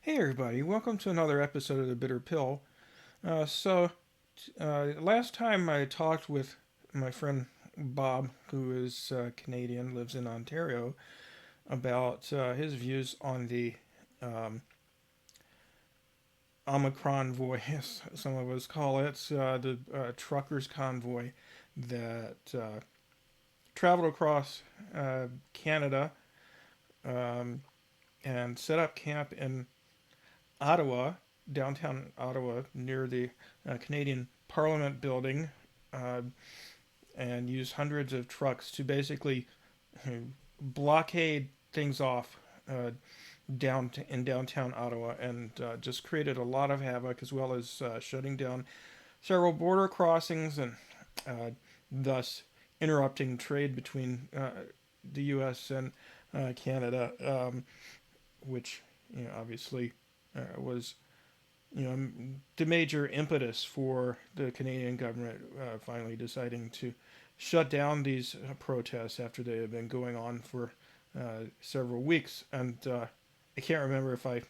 Hey everybody, welcome to another episode of The Bitter Pill. Last time I talked with my friend Bob, who is Canadian, lives in Ontario, about his views on the um, Omicron convoy, as some of us call it, the truckers' convoy that traveled across Canada um, and set up camp in Ottawa, downtown Ottawa, near the Canadian Parliament building, uh, and used hundreds of trucks to basically blockade things off in downtown Ottawa, and just created a lot of havoc, as well as shutting down several border crossings and thus interrupting trade between the U.S. and Canada, which obviously was the major impetus for the Canadian government finally deciding to shut down these protests after they had been going on for several weeks. And I can't remember if I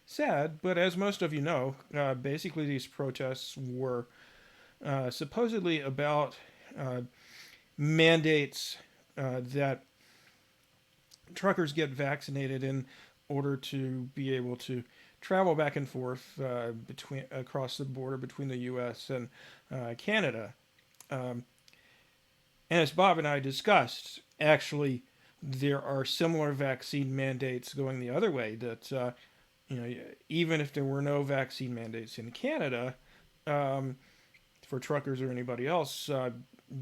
said, but as most of you know, basically these protests were supposedly about uh, mandates that truckers get vaccinated in order to be able to travel back and forth between across the border between the U.S. and Canada. Um, and as Bob and I discussed, actually, there are similar vaccine mandates going the other way. That even if there were no vaccine mandates in Canada um, for truckers or anybody else,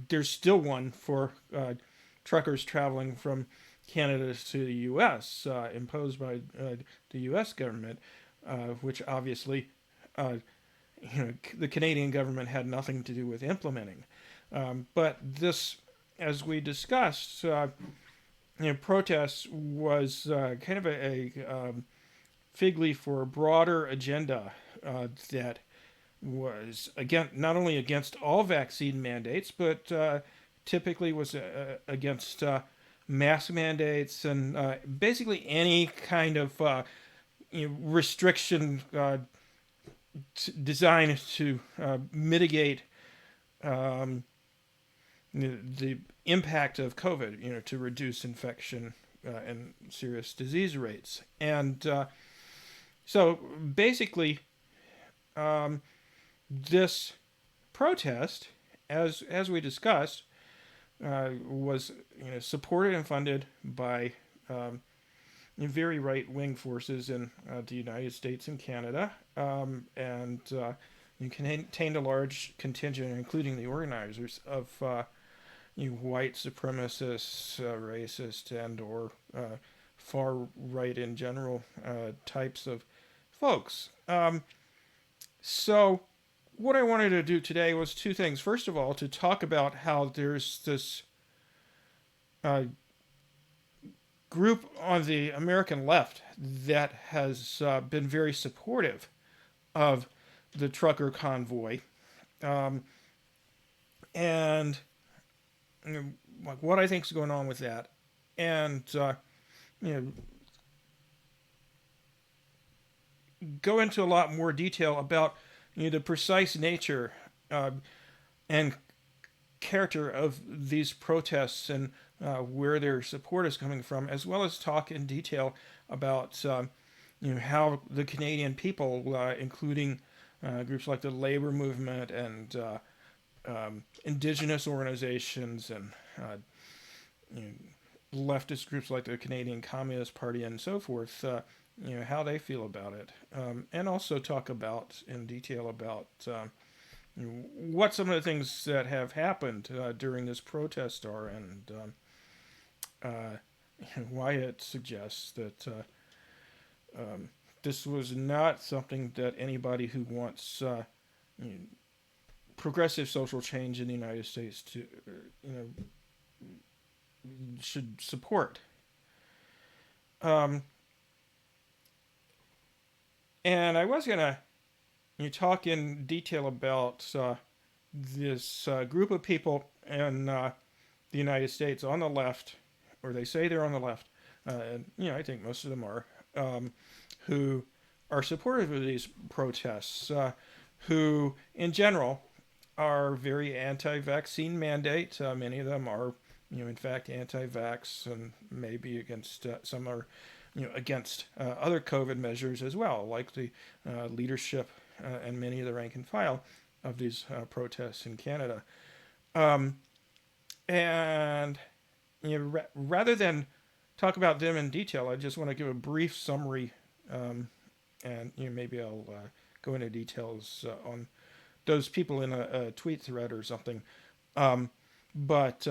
there's still one for truckers traveling from Canada to the U.S. Imposed by the U.S. government, which obviously the Canadian government had nothing to do with implementing. But this, as we discussed, protests was kind of a fig leaf for a broader agenda that was again not only against all vaccine mandates, but typically was against mask mandates and basically any kind of restriction designed to mitigate um, the impact of COVID, to reduce infection and serious disease rates. And so basically, um, this protest, as we discussed, was supported and funded by very right wing forces in the United States and Canada, and contained a large contingent, including the organizers, of white supremacists, racist, and or far right in general types of folks. So, what I wanted to do today was two things. First of all, to talk about how there's this uh, group on the American left that has been very supportive of the trucker convoy, um, and like what I think is going on with that, and you know, go into a lot more detail about the precise nature and character of these protests and where their support is coming from, as well as talk in detail about how the Canadian people, including groups like the labor movement and indigenous organizations and you know, leftist groups like the Canadian Communist Party and so forth, how they feel about it, and also talk about in detail about what some of the things that have happened during this protest are, and why it suggests that this was not something that anybody who wants you know, progressive social change in the United States to should support. Um, and I was gonna talk in detail about this group of people in the United States on the left, or they say they're on the left. And I think most of them are. who are supportive of these protests, who in general are very anti-vaccine mandate. Many of them are, in fact, anti-vax, and maybe against some are, against other COVID measures as well, like the leadership and many of the rank and file of these protests in Canada. Um, and rather than talk about them in detail, I just want to give a brief summary, and maybe I'll go into details on those people in a tweet thread or something. But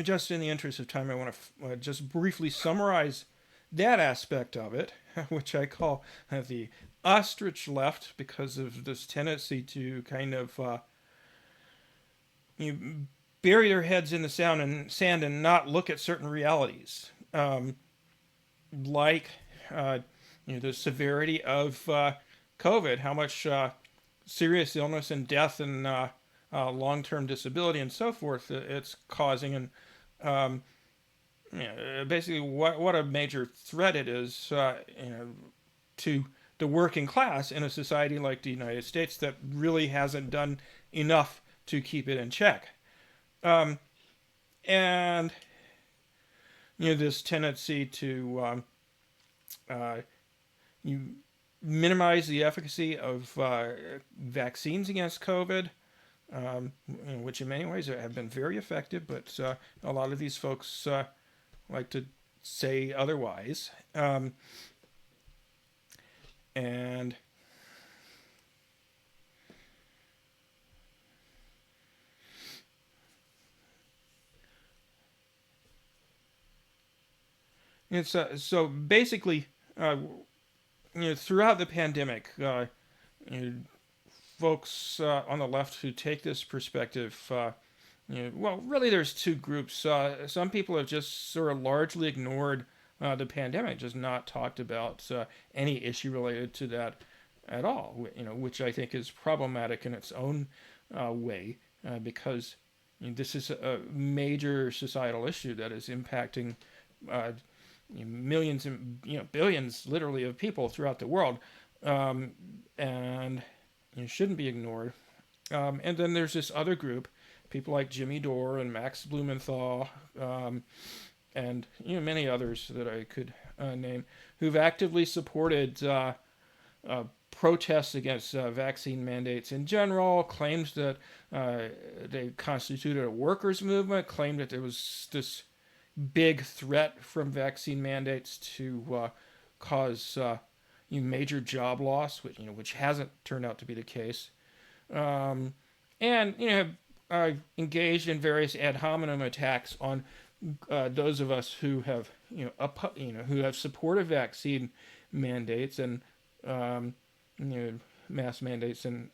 just in the interest of time, I want to just briefly summarize that aspect of it, which I call the Ostrich Left, because of this tendency to kind of bury their heads in the sand and not look at certain realities, like the severity of COVID, how much serious illness and death and long-term disability and so forth it's causing, and basically what a major threat it is, to the working class in a society like the United States that really hasn't done enough to keep it in check. And this tendency to you minimize the efficacy of vaccines against COVID, which in many ways have been very effective, but a lot of these folks like to say otherwise. And it's so basically, throughout the pandemic, folks on the left who take this perspective, well, really, there's two groups. Some people have just sort of largely ignored the pandemic, just not talked about any issue related to that at all. Which I think is problematic in its own way, because this is a major societal issue that is impacting millions and billions, literally, of people throughout the world, and shouldn't be ignored. And then there's this other group, people like Jimmy Dore and Max Blumenthal, and many others that I could name, who've actively supported protests against vaccine mandates in general, claims that they constituted a workers' movement, claimed that there was this big threat from vaccine mandates to cause major job loss, which hasn't turned out to be the case, and engaged in various ad hominem attacks on those of us who have who have supported vaccine mandates and mass mandates and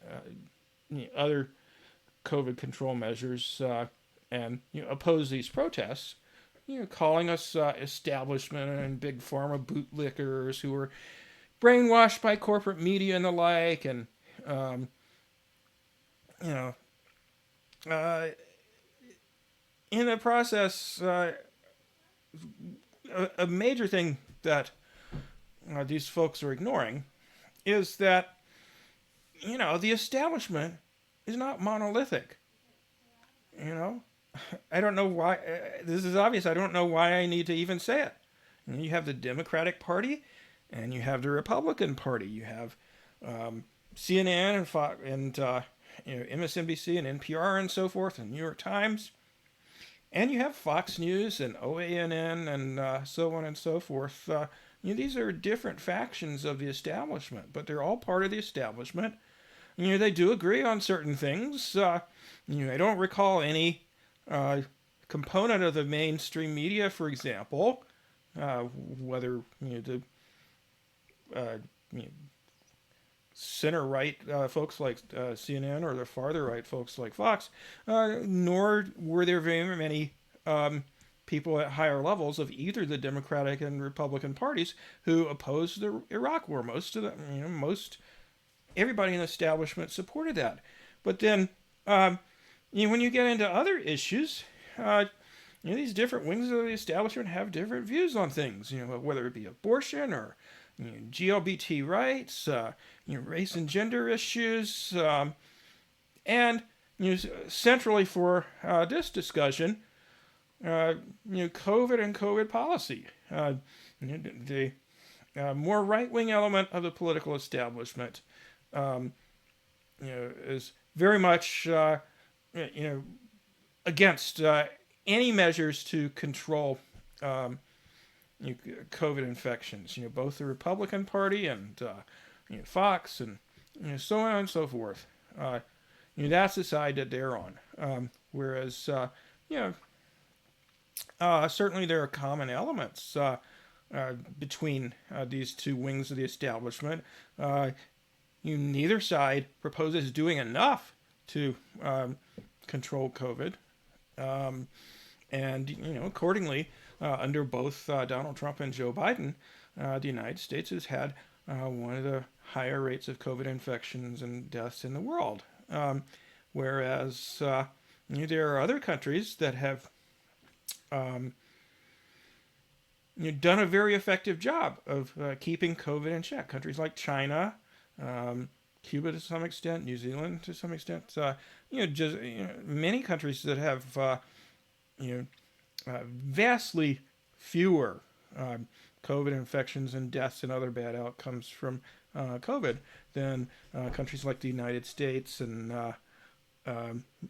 other COVID control measures, and oppose these protests. Calling us establishment and big pharma bootlickers who are brainwashed by corporate media and the like, and in the process, a major thing that these folks are ignoring is that the establishment is not monolithic. I don't know why. This is obvious. I don't know why I need to even say it. You have the Democratic Party, and you have the Republican Party. You have CNN and Fox and MSNBC and NPR and so forth, and New York Times, and you have Fox News and OANN and so on and so forth. These are different factions of the establishment, but they're all part of the establishment. They do agree on certain things. I don't recall any component of the mainstream media, for example, whether the center-right folks like CNN or the farther-right folks like Fox, nor were there very many people at higher levels of either the Democratic and Republican parties who opposed the Iraq War. Most of them, everybody in the establishment supported that. But then, when you get into other issues, these different wings of the establishment have different views on things. Whether it be abortion or GLBT rights, race and gender issues, and centrally for this discussion, COVID and COVID policy. The more right-wing element of the political establishment, is very much, against any measures to control COVID infections. Both the Republican Party and Fox and so on and so forth. That's the side that they're on. Whereas, certainly there are common elements between these two wings of the establishment. Neither side proposes doing enough to control COVID. And accordingly, under both Donald Trump and Joe Biden, the United States has had one of the higher rates of COVID infections and deaths in the world. Whereas there are other countries that have done a very effective job of keeping COVID in check. Countries like China, Cuba to some extent, New Zealand to some extent. Many countries that have vastly fewer COVID infections and deaths and other bad outcomes from COVID than countries like the United States and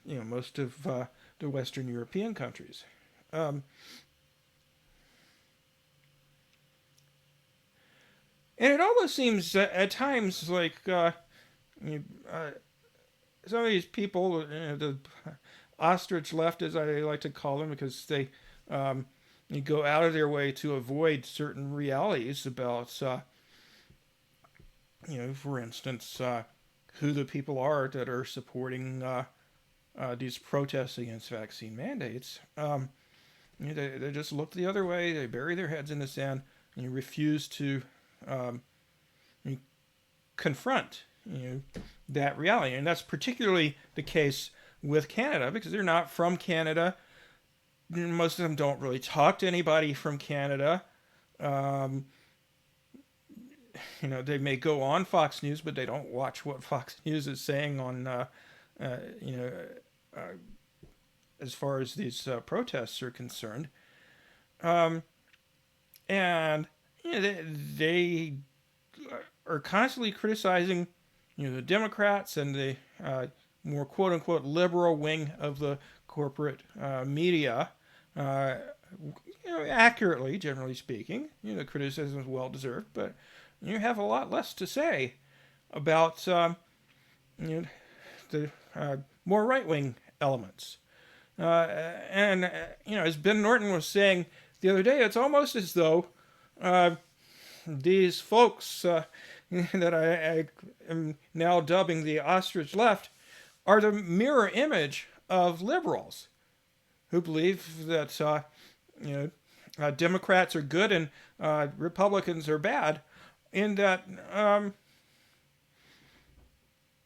most of the Western European countries. And it almost seems at times like some of these people, the Ostrich Left, as I like to call them, because they go out of their way to avoid certain realities about, for instance, who the people are that are supporting these protests against vaccine mandates. They just look the other way. They bury their heads in the sand and refuse to confront that reality. And that's particularly the case with Canada, because they're not from Canada. Most of them don't really talk to anybody from Canada. They may go on Fox News, but they don't watch what Fox News is saying on, as far as these protests are concerned. And they are constantly criticizing, the Democrats and the more quote-unquote liberal wing of the corporate media, accurately, generally speaking. The criticism is well-deserved, but you have a lot less to say about the more right-wing elements. And as Ben Norton was saying the other day, it's almost as though these folks that I am now dubbing the Ostrich Left are the mirror image of liberals who believe that Democrats are good and Republicans are bad, in that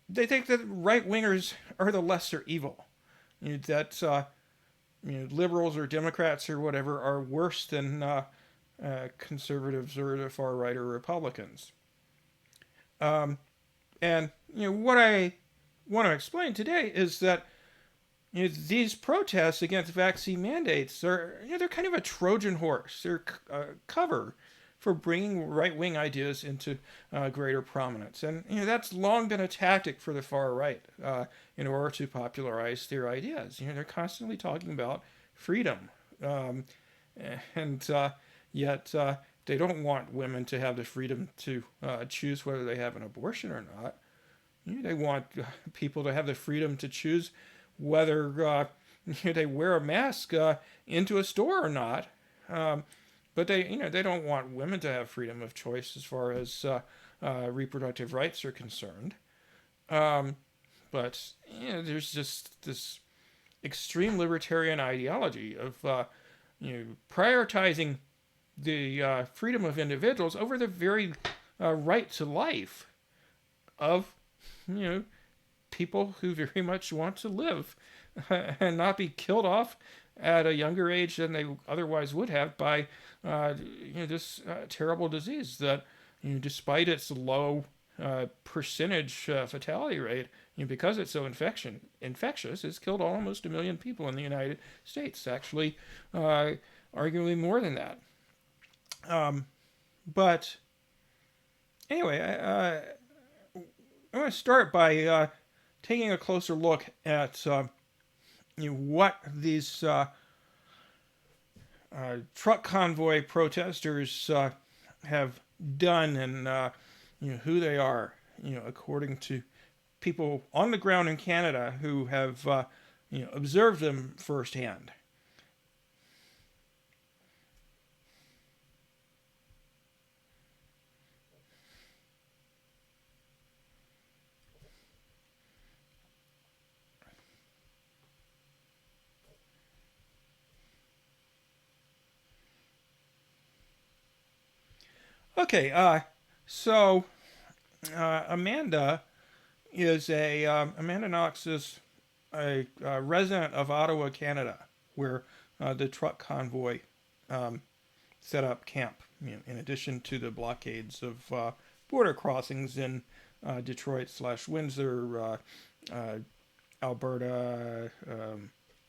they think that right-wingers are the lesser evil. That liberals or Democrats or whatever are worse than conservatives or the far right or Republicans. And what I want to explain today is that these protests against vaccine mandates are they're kind of a Trojan horse. They're cover for bringing right-wing ideas into greater prominence, and that's long been a tactic for the far right in order to popularize their ideas. They're constantly talking about freedom, and yet they don't want women to have the freedom to choose whether they have an abortion or not. They want people to have the freedom to choose whether they wear a mask into a store or not. But they don't want women to have freedom of choice as far as reproductive rights are concerned. But there's just this extreme libertarian ideology of prioritizing the freedom of individuals over the very right to life of people who very much want to live and not be killed off at a younger age than they otherwise would have by this terrible disease that, despite its low percentage fatality rate, because it's so infectious, it's killed almost 1 million people in the United States. Actually, arguably more than that. But anyway, I want to start by taking a closer look at what these truck convoy protesters have done and who they are, according to people on the ground in Canada who have observed them firsthand. Okay, so Amanda Amanda Knox is a resident of Ottawa, Canada, where the truck convoy set up camp. In addition to the blockades of border crossings in Detroit/Windsor, Alberta,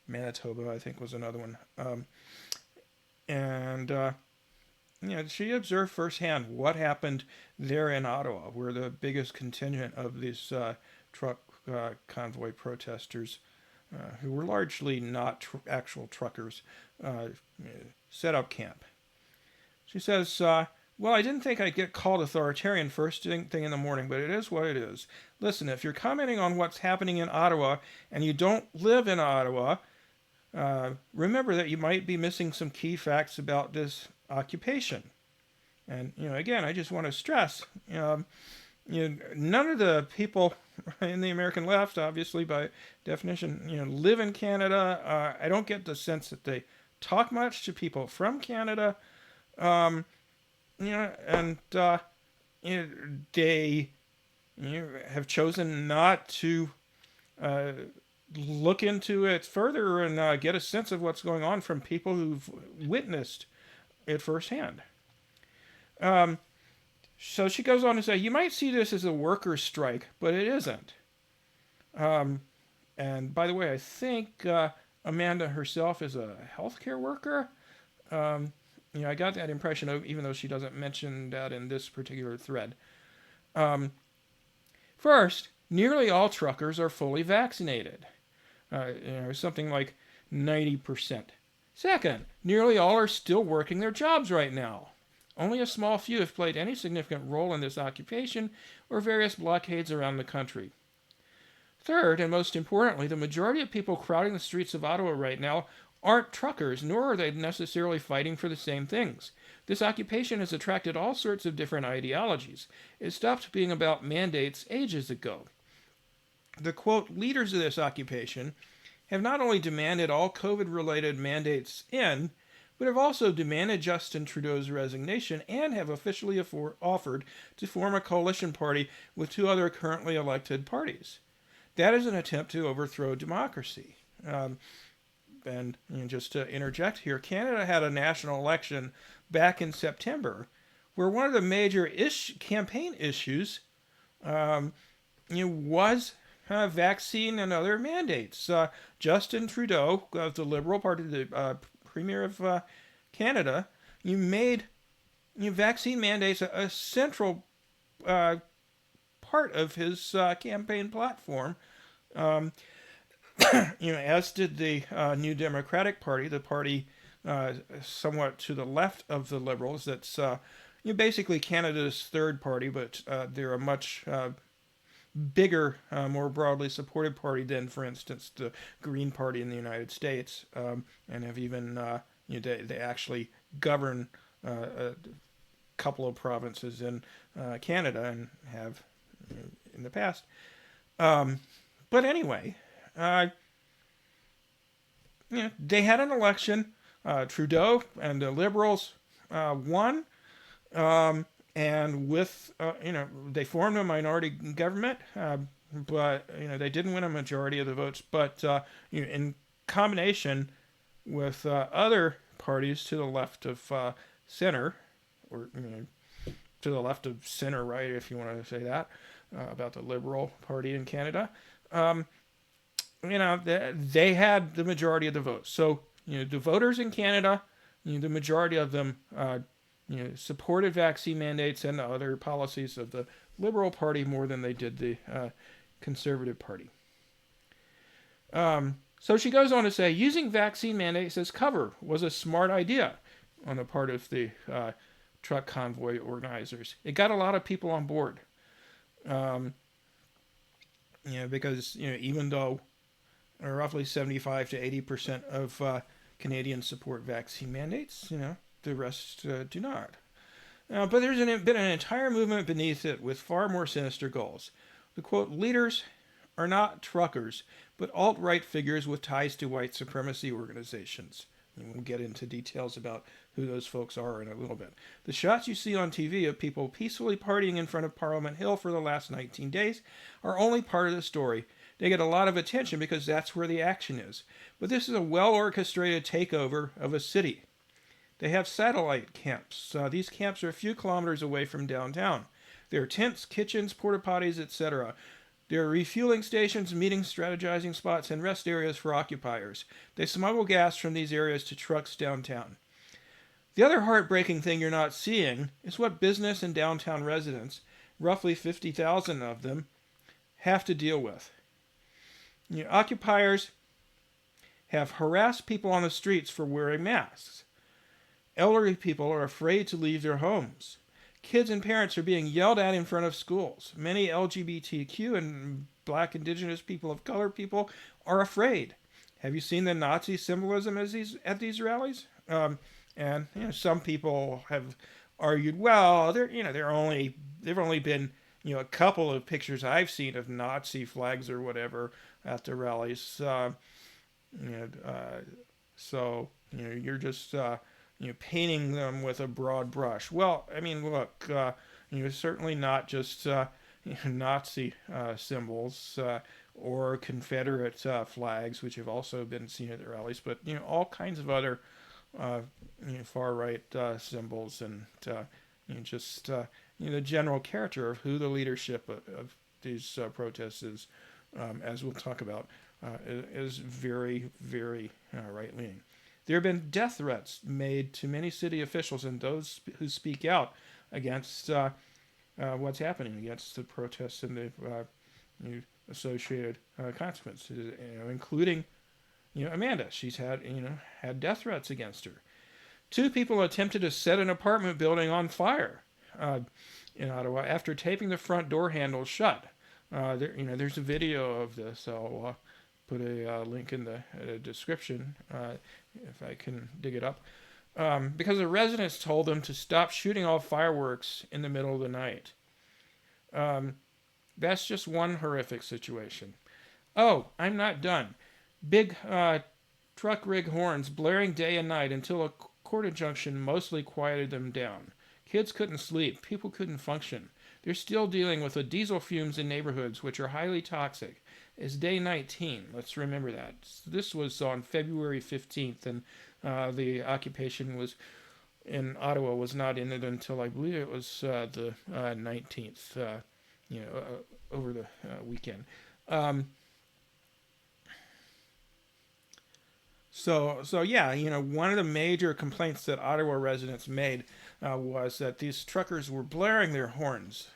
Manitoba, I think was another one, and she observed firsthand what happened there in Ottawa, where the biggest contingent of these truck convoy protesters, who were largely not actual truckers, set up camp. She says, well, I didn't think I'd get called authoritarian first thing in the morning, but it is what it is. Listen, if you're commenting on what's happening in Ottawa and you don't live in Ottawa, remember that you might be missing some key facts about this occupation. And again, I just want to stress, none of the people in the American left, obviously by definition, live in Canada. I don't get the sense that they talk much to people from Canada, and they have chosen not to look into it further and get a sense of what's going on from people who've witnessed it firsthand. So she goes on to say, you might see this as a workers' strike, but it isn't. And by the way, I think Amanda herself is a healthcare worker. I got that impression, even though she doesn't mention that in this particular thread. First, nearly all truckers are fully vaccinated. Something like 90%. Second, nearly all are still working their jobs right now. Only a small few have played any significant role in this occupation or various blockades around the country. Third, and most importantly, the majority of people crowding the streets of Ottawa right now aren't truckers, nor are they necessarily fighting for the same things. This occupation has attracted all sorts of different ideologies. It stopped being about mandates ages ago. The, quote, leaders of this occupation have not only demanded all COVID-related mandates in, but have also demanded Justin Trudeau's resignation and have officially offered to form a coalition party with two other currently elected parties. That is an attempt to overthrow democracy. And just to interject here, Canada had a national election back in September where one of the major campaign issues was vaccine and other mandates. Justin Trudeau of the Liberal Party, the Premier of Canada, made vaccine mandates a central part of his campaign platform. As did the New Democratic Party, the party somewhat to the left of the Liberals. That's basically Canada's third party, but they're a much bigger, more broadly supported party than, for instance, the Green Party in the United States, and have even they actually govern a couple of provinces in Canada and have in the past. But anyway, they had an election. Trudeau and the Liberals won. And with, they formed a minority government, but, they didn't win a majority of the votes. But, in combination, with other parties to the left of center, or to the left of center right, if you want to say that, about the Liberal Party in Canada. Um, they had the majority of the votes. So the voters in Canada, the majority of them, supported vaccine mandates and the other policies of the Liberal Party more than they did the Conservative Party. So she goes on to say, using vaccine mandates as cover was a smart idea on the part of the truck convoy organizers. It got a lot of people on board. Because even though roughly 75 to 80% of Canadians support vaccine mandates, the rest do not. But there's been an entire movement beneath it with far more sinister goals. The quote, leaders are not truckers, but alt-right figures with ties to white supremacy organizations. And we'll get into details about who those folks are in a little bit. The shots you see on TV of people peacefully partying in front of Parliament Hill for the last 19 days are only part of the story. They get a lot of attention because that's where the action is. But this is a well-orchestrated takeover of a city. They have satellite camps. These camps are a few kilometers away from downtown. There are tents, kitchens, porta potties, etc. There are refueling stations, meeting strategizing spots, and rest areas for occupiers. They smuggle gas from these areas to trucks downtown. The other heartbreaking thing you're not seeing is what business and downtown residents, roughly 50,000 of them, have to deal with. Occupiers have harassed people on the streets for wearing masks. Elderly people are afraid to leave their homes. Kids and parents are being yelled at in front of schools. Many LGBTQ and Black, Indigenous people of color people are afraid. Have you seen the Nazi symbolism at these rallies? And some people have argued, well, they've only been a couple of pictures I've seen of Nazi flags or whatever at the rallies. So you're just painting them with a broad brush. Well, I mean, look, certainly not just Nazi symbols or Confederate flags, which have also been seen at the rallies, but all kinds of other far right symbols and just the general character of who the leadership of these protests is, as we'll talk about, is very, very right leaning. There have been death threats made to many city officials and those who speak out against what's happening, against the protests and the associated consequences, including Amanda. She's had death threats against her. 2 people attempted to set an apartment building on fire in Ottawa after taping the front door handles shut. There's a video of this. I'll put a link in the description if I can dig it up. Because the residents told them to stop shooting off fireworks in the middle of the night. That's just one horrific situation. Oh, I'm not done. Big truck rig horns blaring day and night until a court injunction mostly quieted them down. Kids couldn't sleep. People couldn't function. They're still dealing with the diesel fumes in neighborhoods, which are highly toxic. It's day 19. Let's remember that. This was on February 15th, and the occupation was in Ottawa was not ended until I believe it was the 19th, over the weekend. So yeah, one of the major complaints that Ottawa residents made was that these truckers were blaring their horns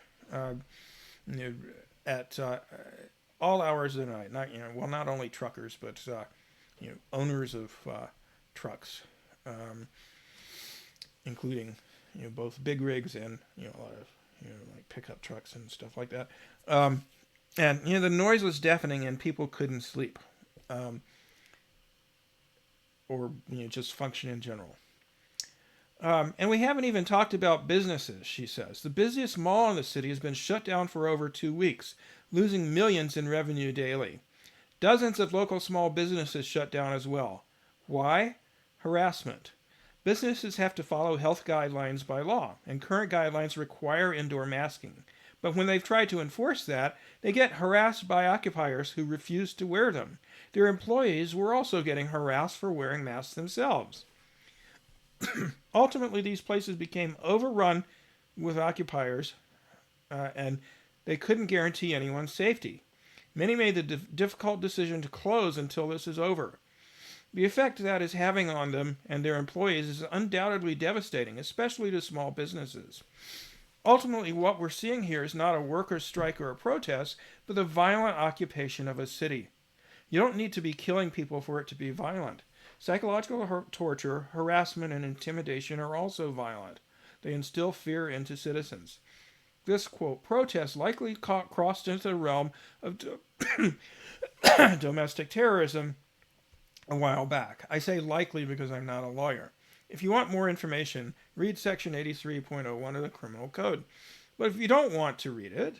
at all hours of the night. Not only truckers, but owners of trucks, including both big rigs and a lot of like pickup trucks and stuff like that. And the noise was deafening, and people couldn't sleep. Or just function in general. And we haven't even talked about businesses, she says. The busiest mall in the city has been shut down for over 2 weeks, losing millions in revenue daily. Dozens of local small businesses shut down as well. Why? Harassment. Businesses have to follow health guidelines by law, and current guidelines require indoor masking. But when they've tried to enforce that, they get harassed by occupiers who refuse to wear them. Their employees were also getting harassed for wearing masks themselves. Ultimately, these places became overrun with occupiers, and they couldn't guarantee anyone's safety. Many made the difficult decision to close until this is over. The effect that is having on them and their employees is undoubtedly devastating, especially to small businesses. Ultimately, what we're seeing here is not a workers' strike or a protest, but the violent occupation of a city. You don't need to be killing people for it to be violent. Psychological torture, harassment, and intimidation are also violent. They instill fear into citizens. This, quote, protest likely crossed into the realm of domestic terrorism a while back. I say likely because I'm not a lawyer. If you want more information, read section 83.01 of the Criminal Code. But if you don't want to read it,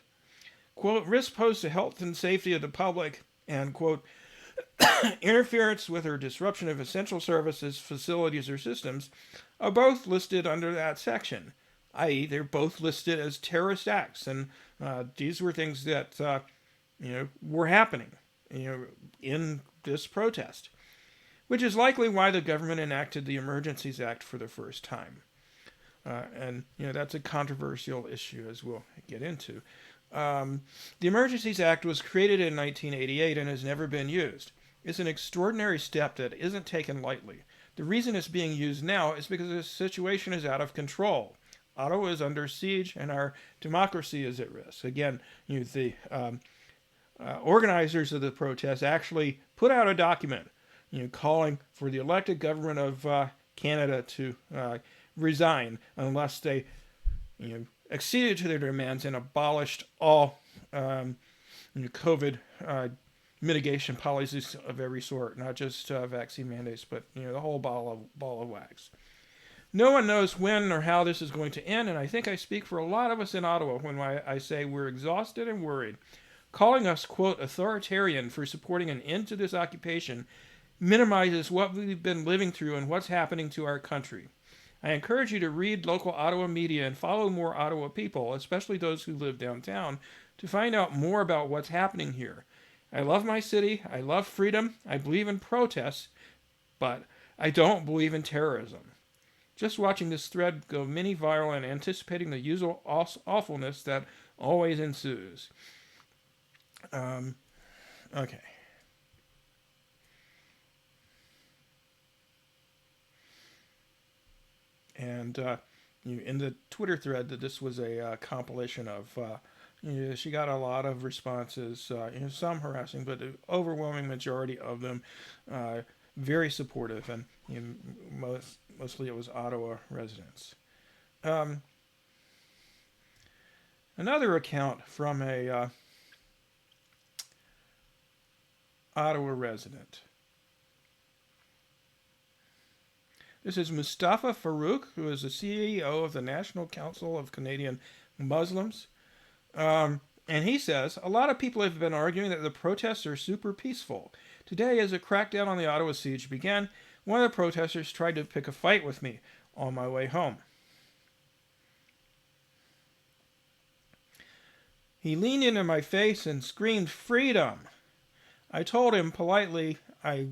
quote, risk posed to health and safety of the public, and, quote, interference with or disruption of essential services, facilities, or systems are both listed under that section, i.e., they're both listed as terrorist acts, and these were things that were happening, in this protest, which is likely why the government enacted the Emergencies Act for the first time. And that's a controversial issue, as we'll get into. The Emergencies Act was created in 1988 and has never been used. It's an extraordinary step that isn't taken lightly. The reason it's being used now is because the situation is out of control. Ottawa is under siege and our democracy is at risk. Again, the organizers of the protest actually put out a document calling for the elected government of Canada to resign unless they acceded to their demands and abolished all COVID mitigation policies of every sort, not just vaccine mandates, but the whole ball of wax. No one knows when or how this is going to end, and I think I speak for a lot of us in Ottawa when I say we're exhausted and worried. Calling us, quote, authoritarian for supporting an end to this occupation minimizes what we've been living through and what's happening to our country. I encourage you to read local Ottawa media and follow more Ottawa people, especially those who live downtown, to find out more about what's happening here. I love my city, I love freedom, I believe in protests, but I don't believe in terrorism. Just watching this thread go mini viral and anticipating the usual awfulness that always ensues. Okay. And in the Twitter thread that this was a compilation of, she got a lot of responses, some harassing, but the overwhelming majority of them very supportive, and mostly it was Ottawa residents. Another account from a Ottawa resident. This is Mustafa Farouk, who is the CEO of the National Council of Canadian Muslims. And he says, a lot of people have been arguing that the protests are super peaceful. Today, as a crackdown on the Ottawa siege began, one of the protesters tried to pick a fight with me on my way home. He leaned into my face and screamed, "Freedom!" I told him politely, I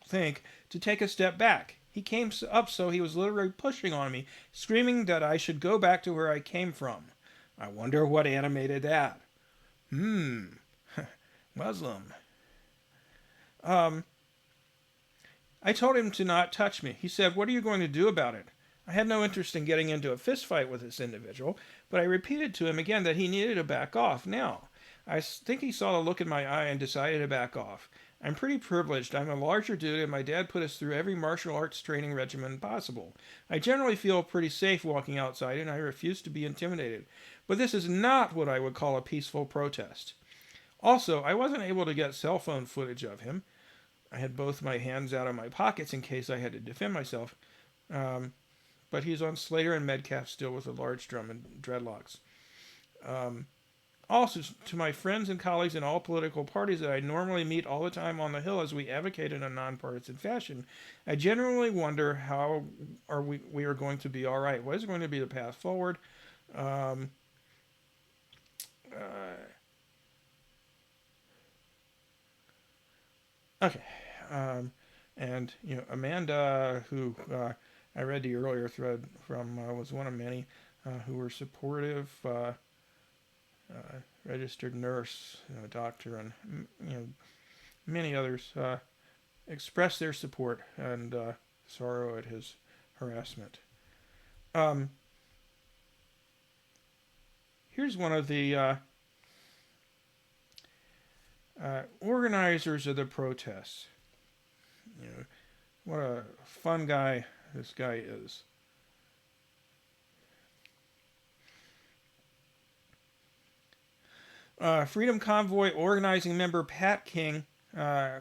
think, to take a step back. He came up so he was literally pushing on me, screaming that I should go back to where I came from. I wonder what animated that. Muslim. I told him to not touch me. He said, "What are you going to do about it?" I had no interest in getting into a fist fight with this individual, but I repeated to him again that he needed to back off now. I think he saw the look in my eye and decided to back off. I'm pretty privileged. I'm a larger dude, and my dad put us through every martial arts training regimen possible. I generally feel pretty safe walking outside, and I refuse to be intimidated. But this is not what I would call a peaceful protest. Also, I wasn't able to get cell phone footage of him. I had both my hands out of my pockets in case I had to defend myself. But he's on Slater and Metcalf still with a large drum and dreadlocks. Also, to my friends and colleagues in all political parties that I normally meet all the time on the Hill as we advocate in a nonpartisan fashion, I genuinely wonder how we are going to be all right. What is going to be the path forward? Okay. Um, and Amanda, who I read the earlier thread from, was one of many who were supportive. Registered nurse, doctor, and many others expressed their support and sorrow at his harassment. Um, Here's one of the organizers of the protests. You know, what a fun guy this guy is. Freedom Convoy organizing member Pat King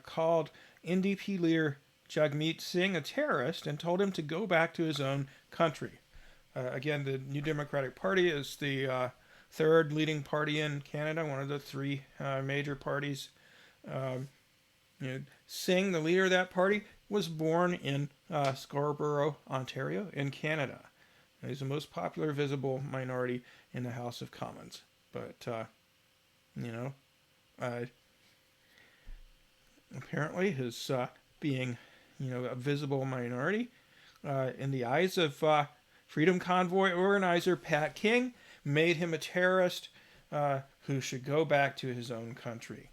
called NDP leader Jagmeet Singh a terrorist and told him to go back to his own country. Again, the New Democratic Party is the third leading party in Canada, one of the three major parties. Um, Singh, the leader of that party, was born in Scarborough, Ontario, in Canada. He's the most popular visible minority in the House of Commons. But you know, uh, apparently his being, a visible minority in the eyes of Freedom Convoy organizer Pat King made him a terrorist who should go back to his own country.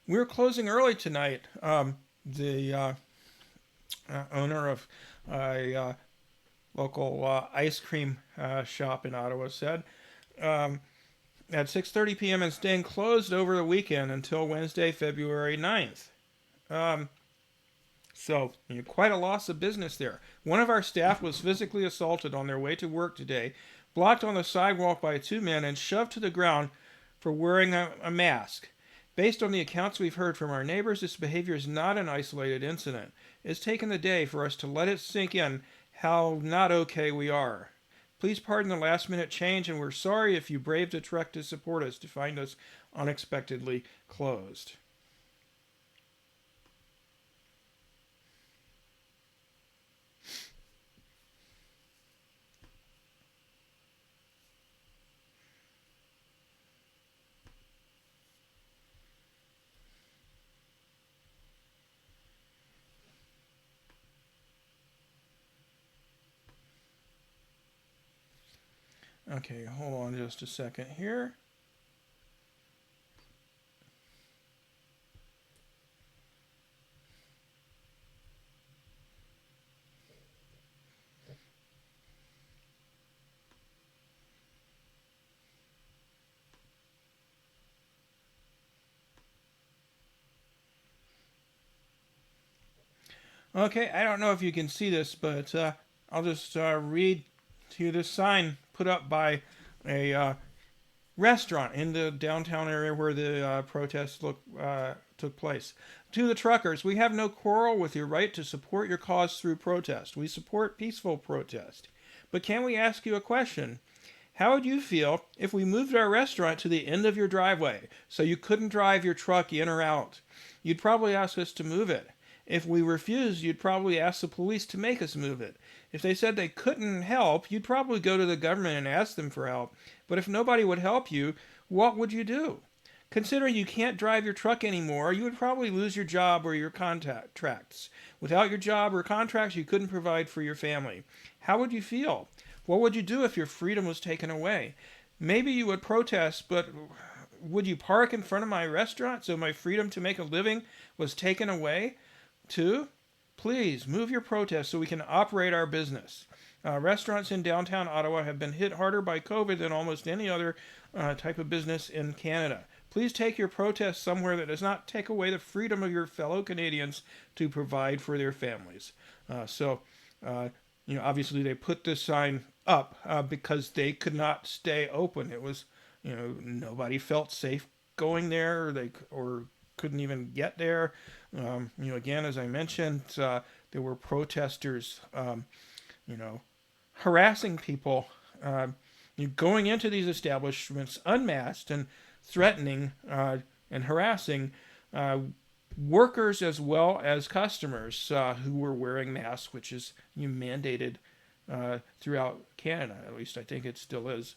We're closing early tonight. The owner of a local ice cream shop in Ottawa said um, at 6:30 p.m. and staying closed over the weekend until Wednesday, February 9th. Um, so, quite a loss of business there. One of our staff was physically assaulted on their way to work today, blocked on the sidewalk by two men, and shoved to the ground for wearing a mask. Based on the accounts we've heard from our neighbors, this behavior is not an isolated incident. It's taken the day for us to let it sink in how not okay we are. Please pardon the last minute change, and we're sorry if you braved a trek to support us to find us unexpectedly closed. Okay, hold on just a second here. Okay, I don't know if you can see this, but I'll just read to you this sign put up by a restaurant in the downtown area where the protests took place. To the truckers, we have no quarrel with your right to support your cause through protest. We support peaceful protest. But can we ask you a question? How would you feel if we moved our restaurant to the end of your driveway so you couldn't drive your truck in or out? You'd probably ask us to move it. If we refused, you'd probably ask the police to make us move it. If they said they couldn't help, you'd probably go to the government and ask them for help. But if nobody would help you, what would you do? Considering you can't drive your truck anymore, you would probably lose your job or your contracts. Without your job or contracts, you couldn't provide for your family. How would you feel? What would you do if your freedom was taken away? Maybe you would protest, but would you park in front of my restaurant so my freedom to make a living was taken away? Two, please move your protest so we can operate our business. Restaurants in downtown Ottawa have been hit harder by COVID than almost any other type of business in Canada. Please take your protest somewhere that does not take away the freedom of your fellow Canadians to provide for their families. Obviously they put this sign up because they could not stay open. It was, nobody felt safe going there, or couldn't even get there. Again, as I mentioned, there were protesters, harassing people, going into these establishments unmasked and threatening and harassing workers as well as customers who were wearing masks, which is mandated throughout Canada. At least I think it still is.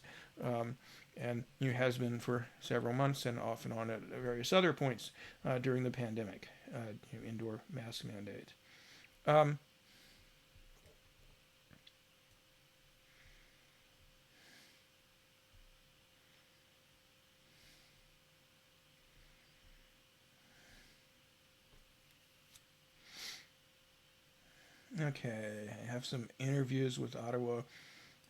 And has been for several months and off and on at various other points during the pandemic, indoor mask mandate. Okay, I have some interviews with Ottawa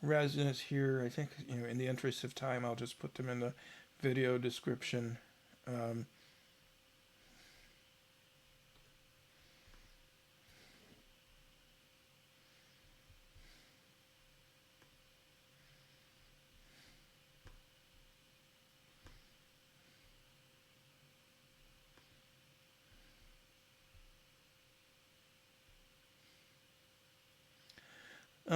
residents here. I think, in the interest of time, I'll just put them in the video description. Um,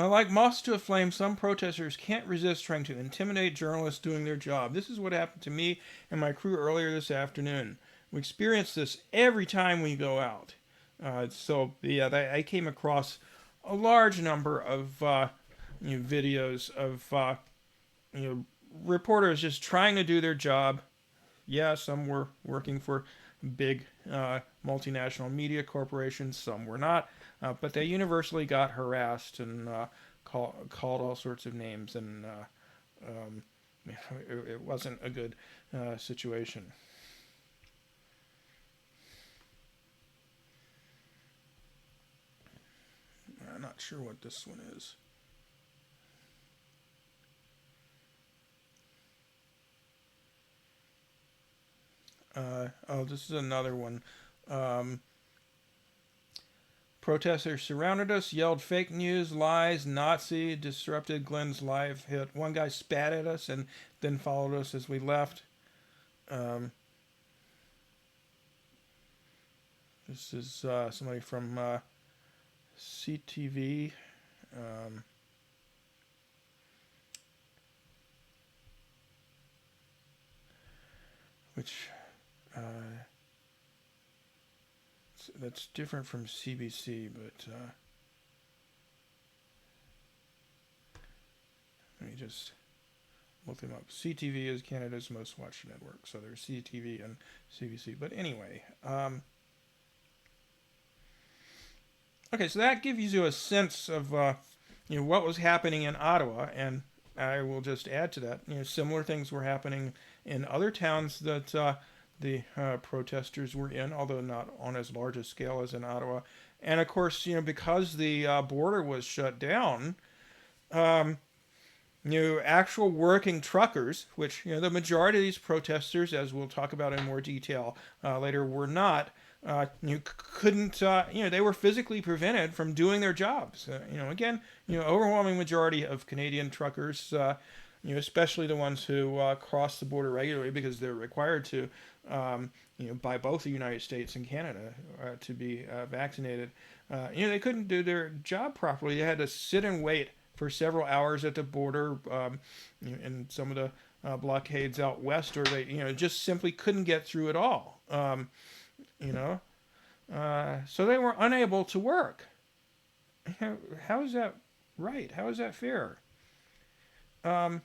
like moths to a flame, some protesters can't resist trying to intimidate journalists doing their job. This is what happened to me and my crew earlier this afternoon. We experience this every time we go out. I came across a large number of videos of you know, reporters just trying to do their job. Yeah, some were working for big multinational media corporations, some were not, but they universally got harassed and called all sorts of names, and um, it wasn't a good situation. I'm not sure what this one is. This is another one. Um, Protesters surrounded us, yelled fake news, lies, Nazi, disrupted Glenn's live hit. One guy spat at us and then followed us as we left. Um, this is somebody from CTV, um, which uh, that's different from CBC, but let me just look them up. CTV is Canada's most watched network, so there's CTV and CBC. But anyway, okay, so that gives you a sense of what was happening in Ottawa, and I will just add to that. Similar things were happening in other towns that the protesters were in, although not on as large a scale as in Ottawa. And of course, because the border was shut down, um, actual working truckers, which the majority of these protesters, as we'll talk about in more detail later, were not. You couldn't. They were physically prevented from doing their jobs. Again, overwhelming majority of Canadian truckers, especially the ones who cross the border regularly because they're required to, by both the United States and Canada to be vaccinated. They couldn't do their job properly. They had to sit and wait for several hours at the border, in some of the blockades out west, or they, just simply couldn't get through at all. You know, so they were unable to work. How is that right? How is that fair? Um,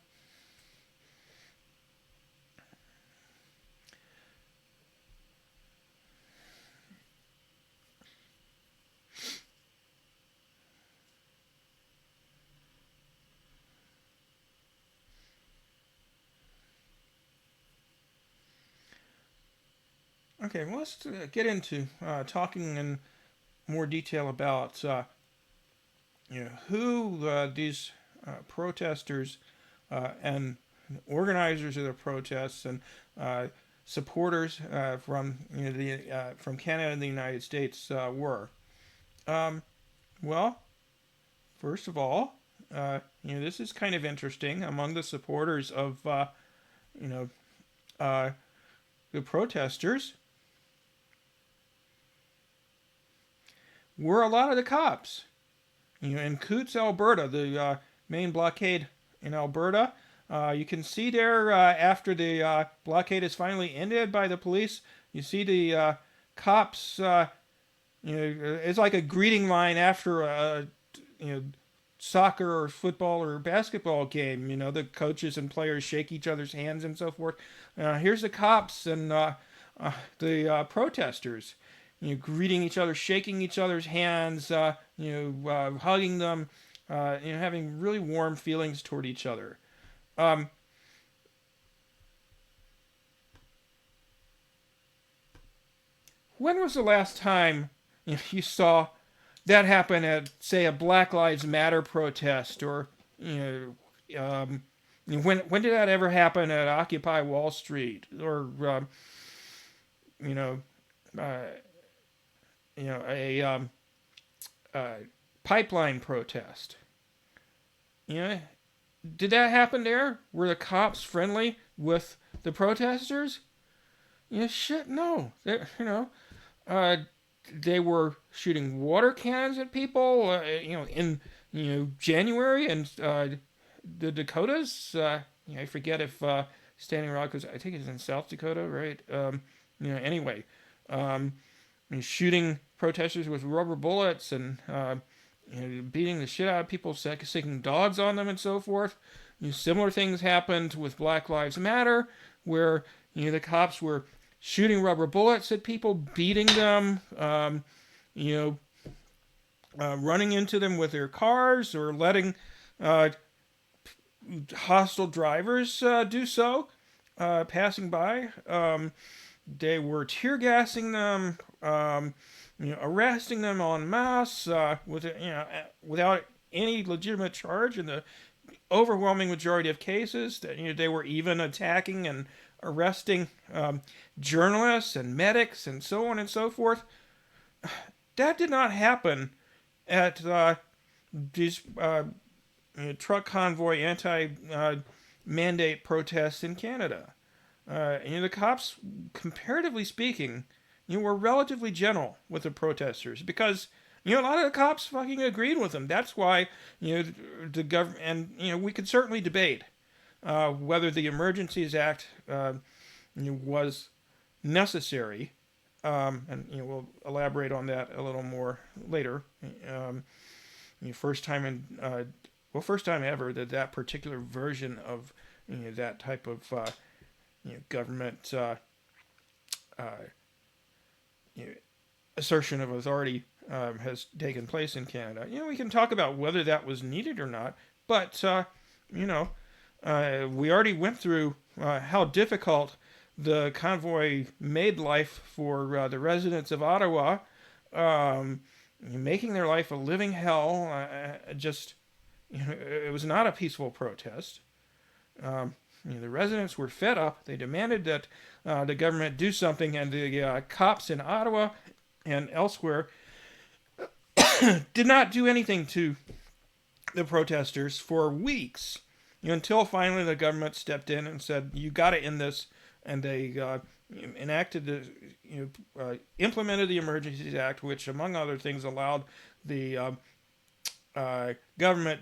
okay, well, let's get into talking in more detail about who these protesters and organizers of the protests and uh, supporters from from Canada and the United States were. Um, well, first of all, this is kind of interesting. Among the supporters of you know uh, the protesters, were a lot of the cops. In Coutts, Alberta, the main blockade in Alberta, you can see there after the blockade is finally ended by the police, you see the cops. It's like a greeting line after a you know soccer or football or basketball game. The coaches and players shake each other's hands and so forth. Here's the cops and the protesters, greeting each other, shaking each other's hands, hugging them, having really warm feelings toward each other. Um, when was the last time you saw that happen at, say, a Black Lives Matter protest, or when did that ever happen at Occupy Wall Street, or you know, uh, a pipeline protest? You know, did that happen there? Were the cops friendly with the protesters? Shit, no. Uh, they were shooting water cannons at people, in January, and the Dakotas. I forget if Standing Rock was. I think it's in South Dakota, right? Anyway, shooting protesters with rubber bullets and beating the shit out of people, sicking dogs on them, and so forth. Similar things happened with Black Lives Matter, where the cops were shooting rubber bullets at people, beating them, running into them with their cars, or letting uh, hostile drivers do so, passing by. They were tear gassing them, arresting them en masse without any legitimate charge. In the overwhelming majority of cases, that they were even attacking and arresting journalists and medics and so on and so forth. That did not happen at these truck convoy anti-mandate protests in Canada. The cops, comparatively speaking, were relatively gentle with the protesters, because a lot of the cops fucking agreed with them. That's why the government, and we could certainly debate whether the Emergencies Act was necessary, and we'll elaborate on that a little more later. First time first time ever that particular version of that type of government assertion of authority has taken place in Canada. We can talk about whether that was needed or not, but we already went through how difficult the convoy made life for the residents of Ottawa, making their life a living hell. It was not a peaceful protest. The residents were fed up. They demanded that the government do something, and the cops in Ottawa and elsewhere did not do anything to the protesters for weeks, until finally the government stepped in and said, "You got to end this," and they implemented the Emergencies Act, which, among other things, allowed the government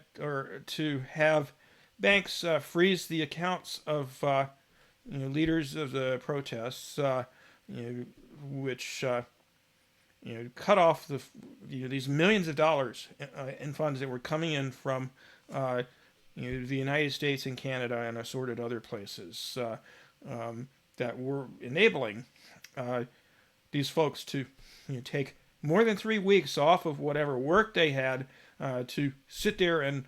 to have banks freeze the accounts of leaders of the protests, which cut off these millions of dollars in funds that were coming in from the United States and Canada and assorted other places, that were enabling these folks to take more than 3 weeks off of whatever work they had, to sit there and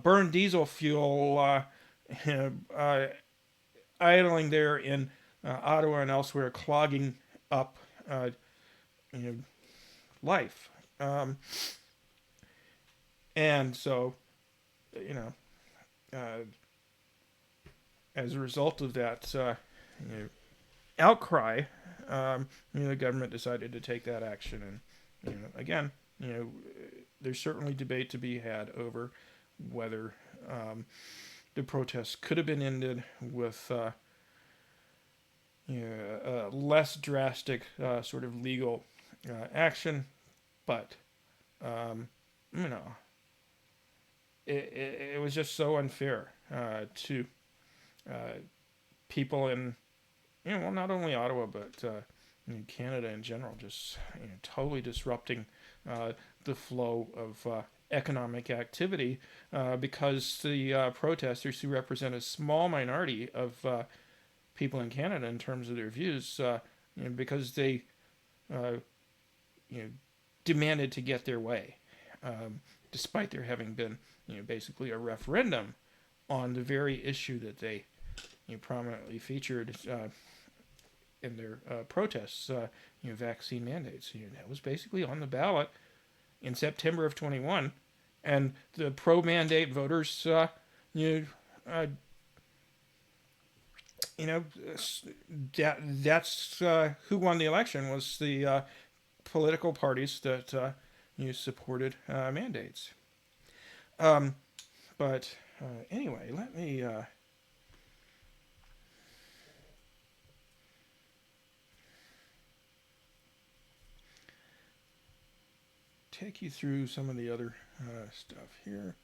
burn diesel fuel, idling there in Ottawa and elsewhere, clogging up life. And so, as a result of that outcry, the government decided to take that action. And again, there's certainly debate to be had over whether the protests could have been ended with less drastic sort of legal action. But um, you know, it was just so unfair to uh, people in, well, not only Ottawa but Canada in general, just totally disrupting uh, the flow of economic activity because the protesters, who represent a small minority of people in Canada in terms of their views, because they uh, you know, demanded to get their way, despite there having been basically a referendum on the very issue that they prominently featured in their protests, vaccine mandates. That was basically on the ballot in September of 21, and the pro-mandate voters, you know, you know, that's who won the election, was the political parties that supported mandates. Um, but anyway, let me take you through some of the other stuff here.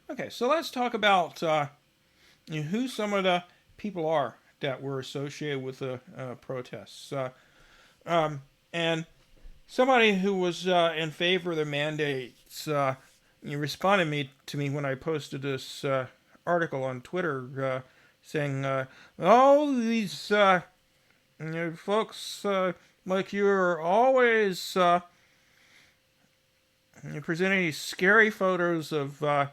Okay, so let's talk about who some of the people are that were associated with the protests. And somebody who was in favor of the mandates responded to me when I posted this article on Twitter saying, "Oh, these folks like you are always presenting these scary photos of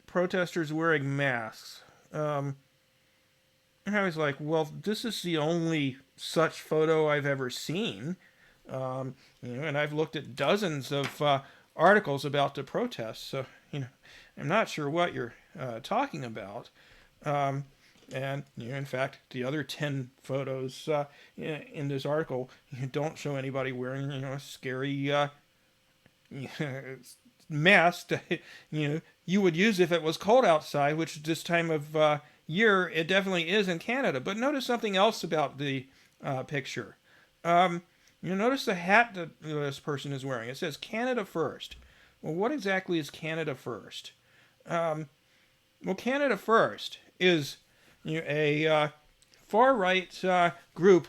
protesters wearing masks." And I was like, "Well, this is the only such photo I've ever seen." And I've looked at dozens of articles about the protests, so I'm not sure what you're talking about. Um, and in fact, the other 10 photos in this article don't show anybody wearing a scary mask that you would use if it was cold outside, which this time of year it definitely is in Canada. But notice something else about the picture. You notice the hat that this person is wearing. It says Canada First. Well, what exactly is Canada First? Well, Canada First is a far right group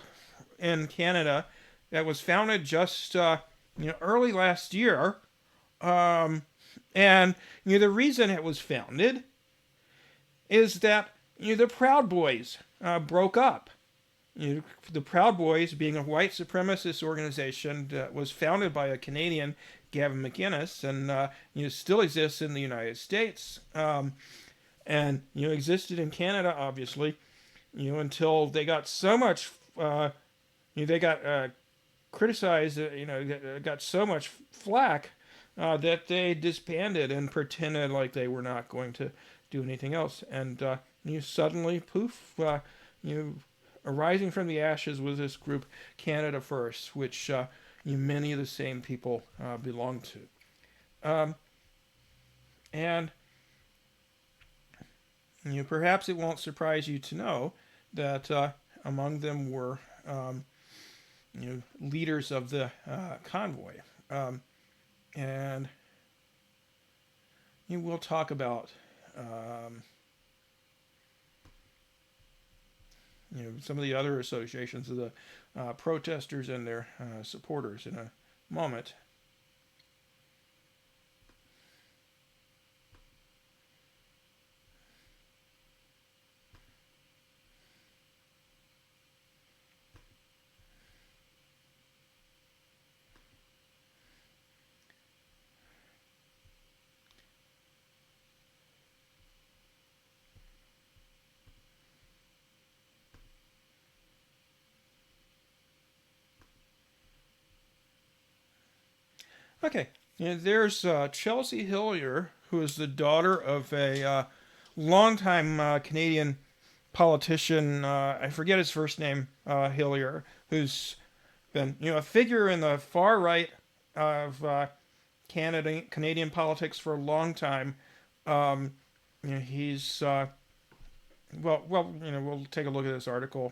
in Canada that was founded just early last year. Um, and the reason it was founded is that the Proud Boys broke up. The Proud Boys, being a white supremacist organization that was founded by a Canadian, Gavin McInnes, and still exists in the United States, and existed in Canada, obviously, until they got so much, they got criticized, got so much flack that they disbanded and pretended like they were not going to do anything else, and suddenly, poof, arising from the ashes was this group, Canada First, which many of the same people belong to. And perhaps it won't surprise you to know that among them were leaders of the convoy. And we'll talk about some of the other associations of the protesters and their supporters in a moment. Okay. There's Chelsea Hillier, who is the daughter of a longtime Canadian politician. I forget his first name, Hillier, who's been a figure in the far right of Canadian politics for a long time. Um, he's we'll take a look at this article.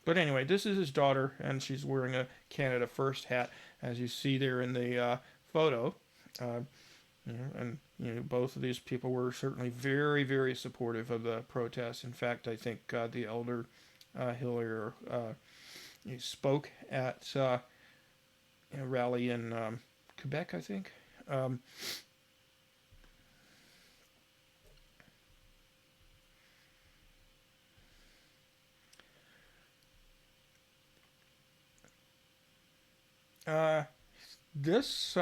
But anyway, this is his daughter, and she's wearing a Canada First hat, as you see there in the photo. Uh, and both of these people were certainly very, very supportive of the protests. In fact, I think the elder Hillier he spoke at a rally in Quebec, I think. Um, uh, this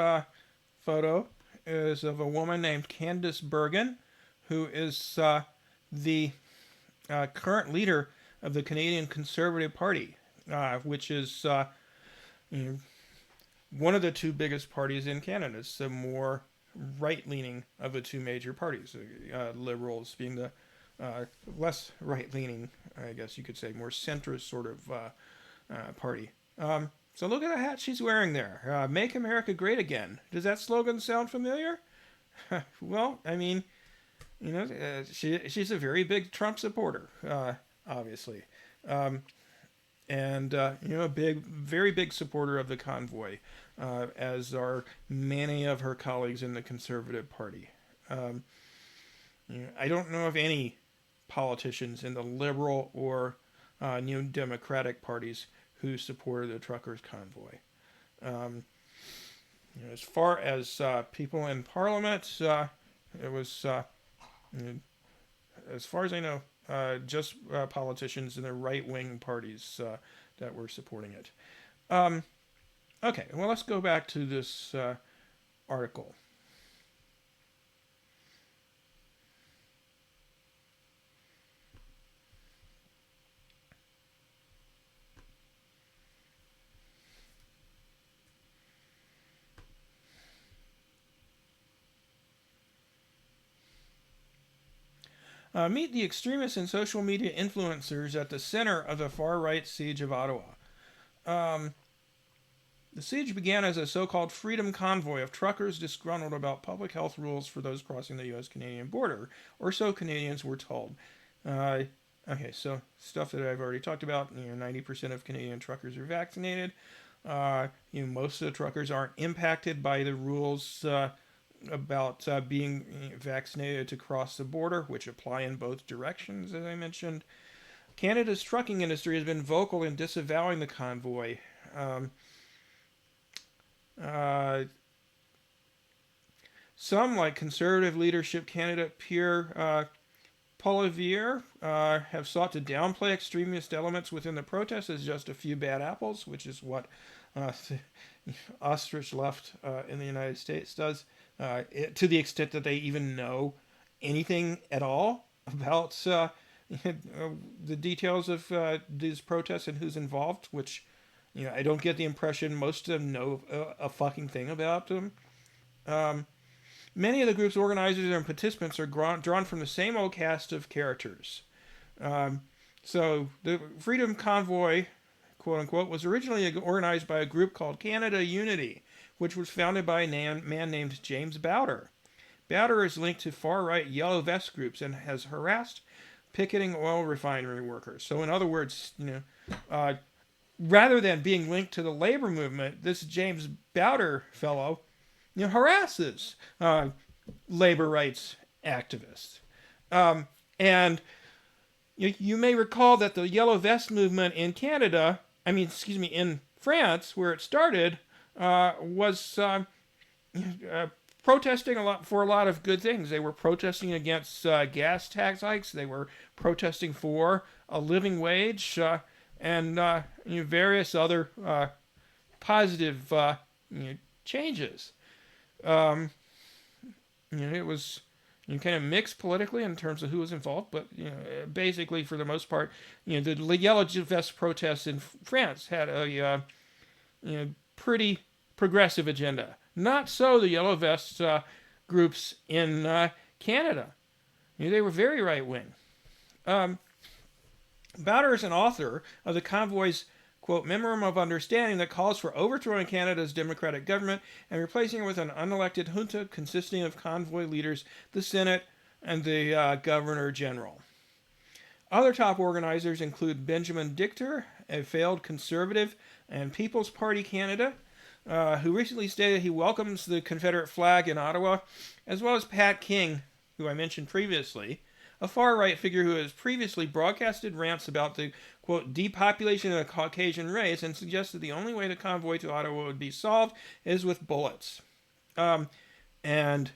photo is of a woman named Candice Bergen, who is the current leader of the Canadian Conservative Party, which is you know, one of the two biggest parties in Canada. It's the more right-leaning of the two major parties. Liberals being the less right-leaning, I guess you could say, more centrist sort of party. So look at the hat she's wearing there. Make America Great Again. Does that slogan sound familiar? Well, I mean, she's a very big Trump supporter, obviously. Um, and a very big supporter of the convoy, as are many of her colleagues in the Conservative Party. Um, I don't know of any politicians in the Liberal or New Democratic parties who supported the truckers' convoy. Um, as far as people in Parliament, it was, as far as I know, just politicians in the right-wing parties that were supporting it. Um, okay, well, let's go back to this article. Meet the extremists and social media influencers at the center of the far right siege of Ottawa. Um, the siege began as a so called freedom convoy of truckers disgruntled about public health rules for those crossing the U.S. Canadian border, or so Canadians were told. Uh, okay, so stuff that I've already talked about. 90% of Canadian truckers are vaccinated. Most of the truckers aren't impacted by the rules about being vaccinated to cross the border, which apply in both directions, as I mentioned. Canada's trucking industry has been vocal in disavowing the convoy. Um, uh, some, like Conservative Leadership Canada Pierre Poilievre, have sought to downplay extremist elements within the protests as just a few bad apples, which is what uh, Ostrich Left in the United States does, to the extent that they even know anything at all about the details of these protests and who's involved, which I don't get the impression most of them know a fucking thing about them. Um, Many of the group's organizers and participants are drawn from the same old cast of characters. Um, so the Freedom Convoy, quote unquote, was originally organized by a group called Canada Unity, which was founded by a man named James Bowder. Bowder is linked to far-right Yellow Vest groups and has harassed picketing oil refinery workers. So in other words, uh, rather than being linked to the labor movement, this James Bowder fellow harasses labor rights activists. And you may recall that the Yellow Vest movement in Canada, in France, where it started, was protesting for a lot of good things. They were protesting against gas tax hikes. They were protesting for a living wage and various other positive changes. Um, it was kind of mixed politically in terms of who was involved, but basically for the most part, the Yellow Vest protests in France had a pretty progressive agenda. Not so the Yellow Vest groups in Canada. They were very right wing. Bowder is an author of the convoy's, quote, memorandum of understanding that calls for overthrowing Canada's democratic government and replacing it with an unelected junta consisting of convoy leaders, the Senate, and the Governor General. Other top organizers include Benjamin Dichter, a failed conservative and People's Party Canada, who recently stated he welcomes the Confederate flag in Ottawa, as well as Pat King, who I mentioned previously, a far-right figure who has previously broadcasted rants about the, quote, depopulation of the Caucasian race and suggested the only way the convoy to Ottawa would be solved is with bullets. And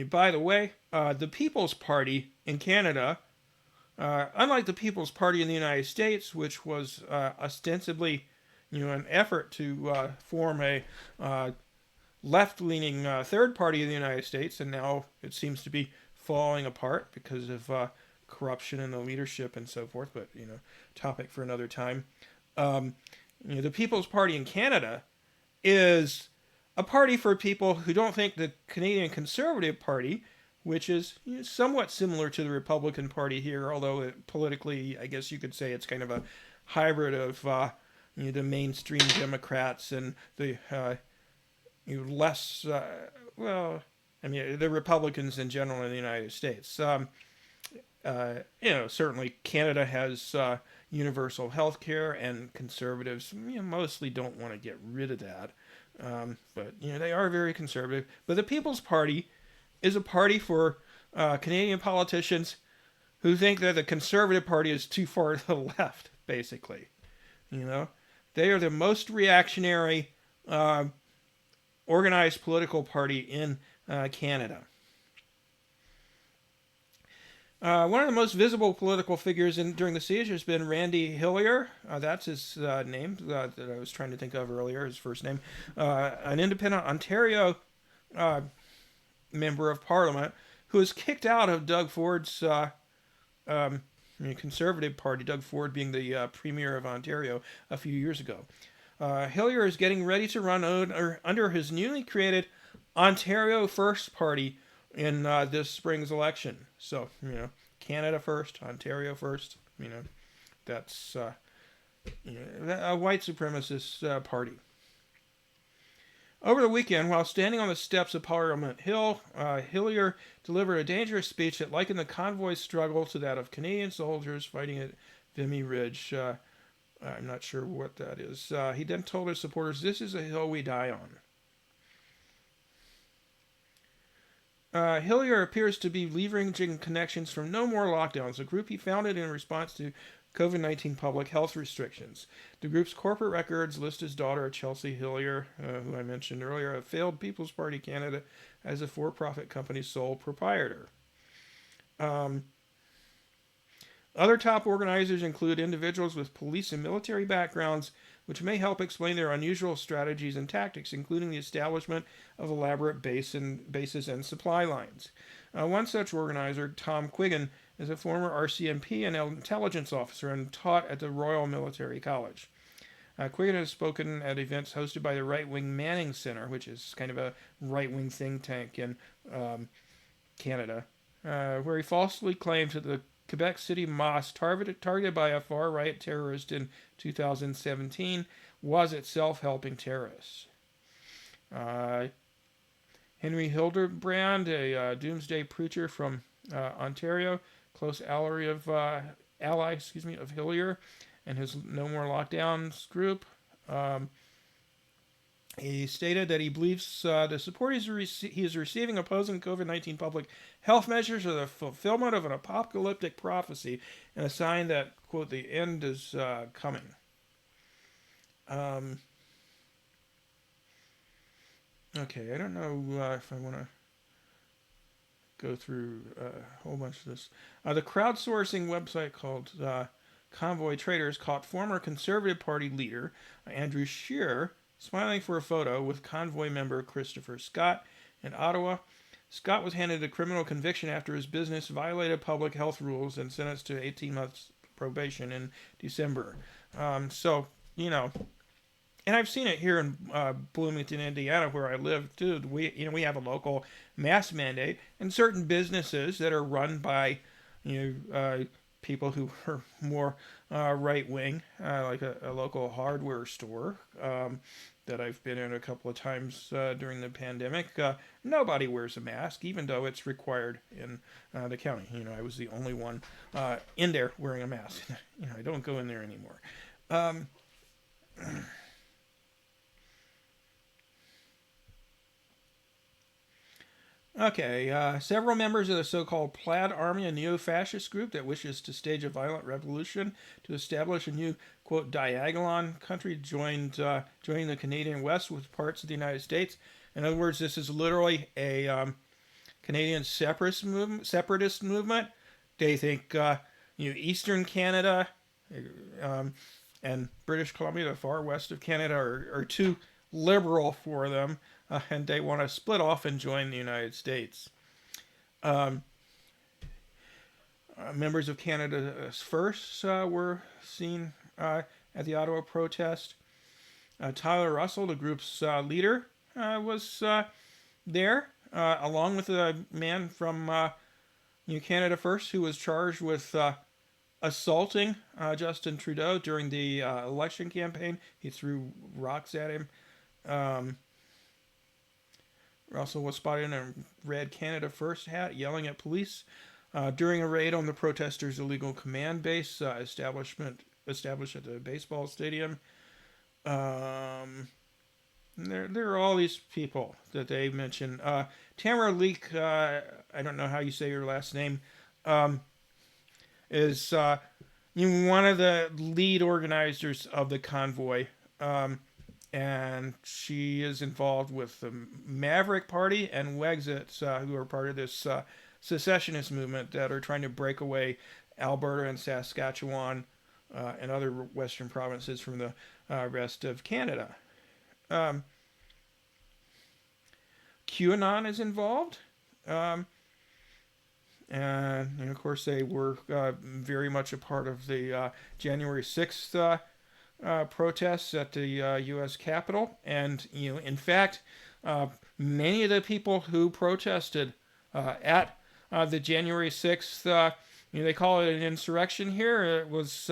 by the way, the People's Party in Canada, unlike the People's Party in the United States, which was ostensibly, an effort to form a left-leaning third party in the United States, and now it seems to be falling apart because of corruption in the leadership and so forth. But topic for another time. The People's Party in Canada is a party for people who don't think the Canadian Conservative Party, which is somewhat similar to the Republican Party here, although politically, I guess you could say it's kind of a hybrid of the mainstream Democrats and the less, the Republicans in general in the United States. Certainly Canada has universal health care, and conservatives mostly don't want to get rid of that. But they are very conservative. But the People's Party is a party for Canadian politicians who think that the Conservative Party is too far to the left, basically. They are the most reactionary organized political party in Canada. One of the most visible political figures during the siege has been Randy Hillier. That's his name that I was trying to think of earlier, his first name. An independent Ontario member of Parliament who was kicked out of Doug Ford's Conservative Party, Doug Ford being the Premier of Ontario a few years ago. Hillier is getting ready to run under his newly created Ontario First Party in this spring's election. So, Canada first, Ontario first, that's a white supremacist party. Over the weekend, while standing on the steps of Parliament Hill, Hillier delivered a dangerous speech that likened the convoy's struggle to that of Canadian soldiers fighting at Vimy Ridge. I'm not sure what that is. He then told his supporters, "This is a hill we die on." Hillier appears to be leveraging connections from No More Lockdowns, a group he founded in response to COVID-19 public health restrictions. The group's corporate records list his daughter, Chelsea Hillier, who I mentioned earlier, a failed People's Party Canada, as a for-profit company's sole proprietor. Other top organizers include individuals with police and military backgrounds, which may help explain their unusual strategies and tactics, including the establishment of elaborate bases and supply lines. One such organizer, Tom Quiggin, is a former RCMP and intelligence officer and taught at the Royal Military College. Quiggin has spoken at events hosted by the right-wing Manning Center, which is kind of a right-wing think tank in Canada, where he falsely claimed that the Quebec City mosque targeted by a far-right terrorist in 2017 was itself helping terrorists. Henry Hildebrand, a doomsday preacher from Ontario, close ally of Hillier and his No More Lockdowns group. He stated that he believes the support he is receiving opposing COVID-19 public health measures are the fulfillment of an apocalyptic prophecy and a sign that, quote, the end is coming. Okay, I don't know if I want to go through a whole bunch of this. The crowdsourcing website called Convoy Traders caught former Conservative Party leader Andrew Scheer smiling for a photo with convoy member Christopher Scott in Ottawa. Scott was handed a criminal conviction after his business violated public health rules and sentenced to 18 months probation in December. So, and I've seen it here in Bloomington, Indiana, where I live too. We have a local mask mandate, and certain businesses that are run by people who are more right wing, like a local hardware store that I've been in a couple of times during the pandemic. Nobody wears a mask, even though it's required in the county. I was the only one in there wearing a mask. I don't go in there anymore. Um, Okay, several members of the so-called Plaid Army, a neo-fascist group that wishes to stage a violent revolution to establish a new, quote, diagolon country, joining the Canadian West with parts of the United States. In other words, this is literally a Canadian separatist movement. They think, Eastern Canada and British Columbia, the far west of Canada, are too liberal for them, and they want to split off and join the United States. Um, Members of Canada First were seen at the Ottawa protest. Tyler Russell, the group's leader, was there, along with a man from Canada First who was charged with assaulting Justin Trudeau during the election campaign. He threw rocks at him. Russell was spotted in a red Canada First hat yelling at police during a raid on the protesters' illegal command base established at the baseball stadium. There are all these people that they mention. Tamara Leak, I don't know how you say your last name, is one of the lead organizers of the convoy. And she is involved with the Maverick Party and Wexit, who are part of this secessionist movement that are trying to break away Alberta and Saskatchewan and other western provinces from the rest of Canada. QAnon is involved. And of course, they were very much a part of the January 6th protests at the U.S. Capitol. And, in fact, many of the people who protested at the January 6th, they call it an insurrection here. It was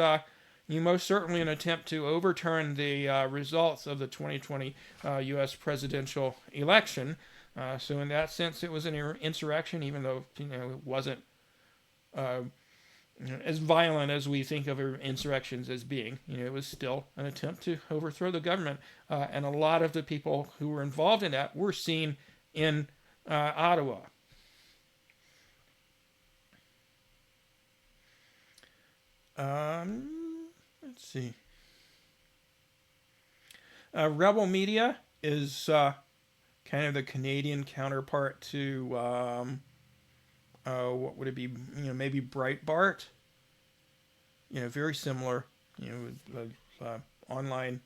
most certainly an attempt to overturn the results of the 2020 U.S. presidential election. So in that sense, it was an insurrection, even though it wasn't as violent as we think of insurrections as being. It was still an attempt to overthrow the government, and a lot of the people who were involved in that were seen in Ottawa. Let's see. Rebel Media is kind of the Canadian counterpart to what would it be? Maybe Breitbart. Very similar. Online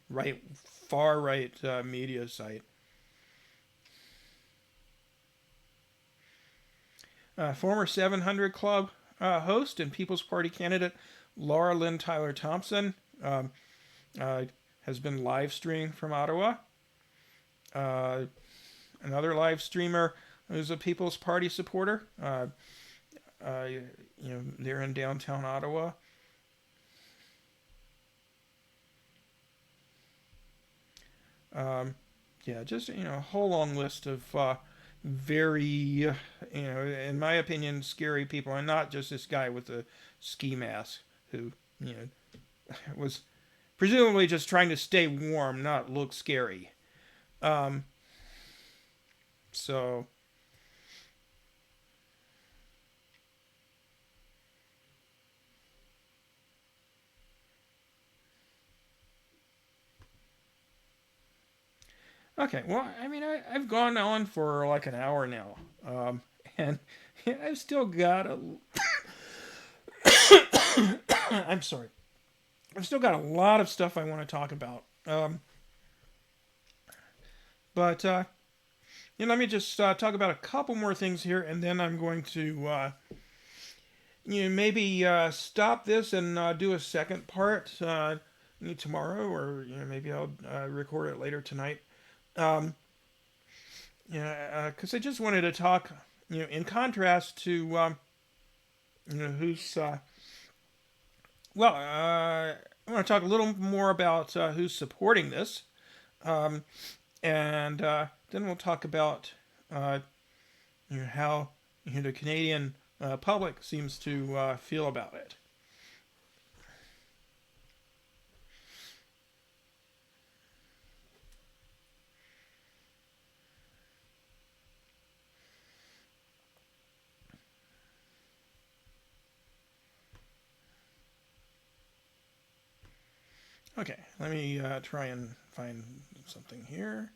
far right media site. Former 700 Club host and People's Party candidate Laura Lynn Tyler Thompson has been live streaming from Ottawa. Another live streamer is a People's Party supporter. They're in downtown Ottawa. Just a whole long list of very, in my opinion, scary people, and not just this guy with the ski mask who, was presumably just trying to stay warm, not look scary. So, okay, well, I've gone on for like an hour now, and I've still got a. I'm sorry. I've still got a lot of stuff I want to talk about. But let me just talk about a couple more things here, and then I'm going to maybe stop this and do a second part tomorrow, or maybe I'll record it later tonight. Um, because I just wanted to talk, in contrast to who's I want to talk a little more about who's supporting this, um, and then we'll talk about how the Canadian public seems to feel about it. Okay, let me try and find something here.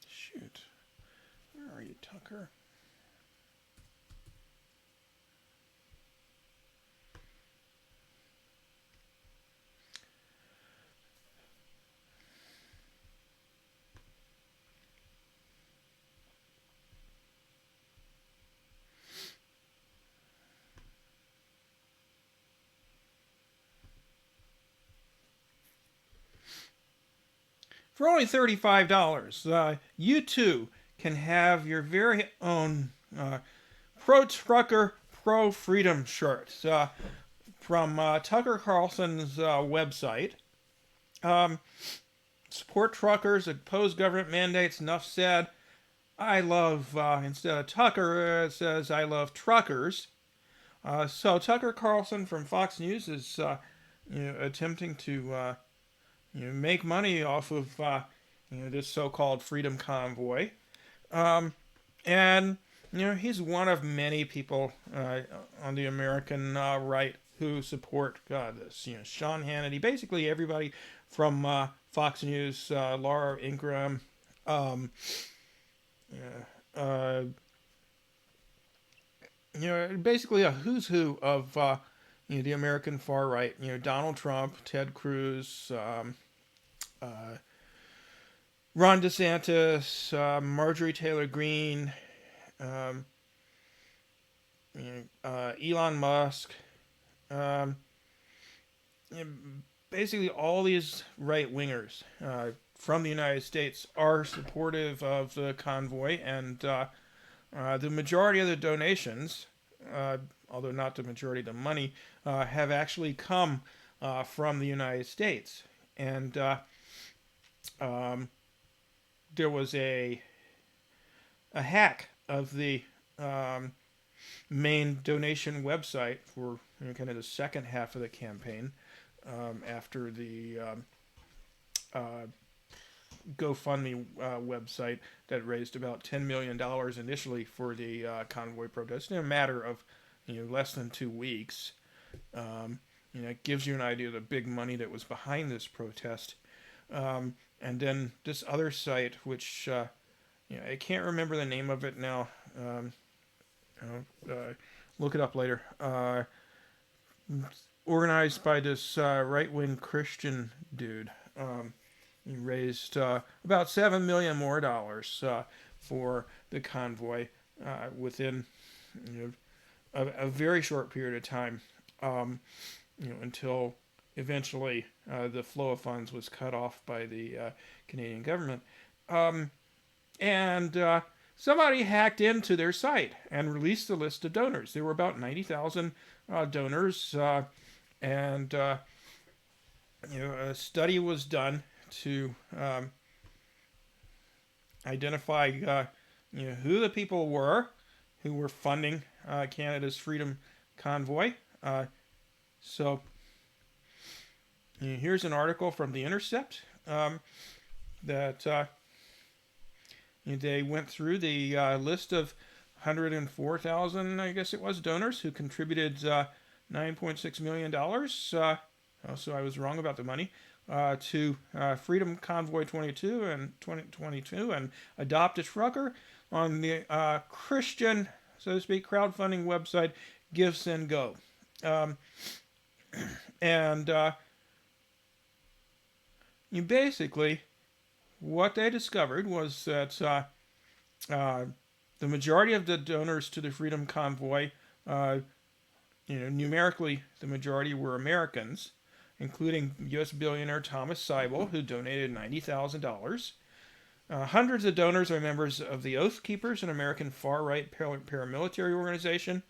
Shoot, where are you, Tucker? For only $35, you too can have your very own pro trucker, pro freedom shirt from Tucker Carlson's website. Um, Support truckers, oppose government mandates. Enough said. I love, instead of Tucker, it says I love truckers. So Tucker Carlson from Fox News is attempting to make money off of this so-called freedom convoy, and he's one of many people on the American right who support this. Sean Hannity, basically everybody from Fox News, Laura Ingraham, um, uh, basically a who's who of the American far right. Donald Trump, Ted Cruz, uh, Ron DeSantis, Marjorie Taylor Greene, um, Elon Musk. Um, Basically, all these right wingers from the United States are supportive of the convoy, and the majority of the donations, although not the majority of the money, have actually come from the United States. And um, there was a hack of the um, main donation website for kind of the second half of the campaign, after the uh, GoFundMe website that raised about $10 million initially for the convoy protest in a matter of less than 2 weeks. It gives you an idea of the big money that was behind this protest. And then this other site, which I can't remember the name of it now. Look it up later. Organized by this right-wing Christian dude. He raised about $7 million more for the convoy within a very short period of time, until eventually the flow of funds was cut off by the Canadian government. And somebody hacked into their site and released a list of donors. There were about 90,000 donors, and a study was done to identify who the people were who were funding Canada's Freedom Convoy. So here's an article from The Intercept that they went through the list of 104,000, I guess it was, donors who contributed $9.6 million. So I was wrong about the money. to Freedom Convoy 22 and 2022 and Adopt a Trucker on the Christian, so to speak, crowdfunding website Give Send Go. Um, and you basically, what they discovered was that uh, the majority of the donors to the Freedom Convoy, uh, numerically, the majority were Americans, including U.S. billionaire Thomas Seibel, who donated $90,000. Hundreds of donors are members of the Oath Keepers, an American far-right paramilitary organization.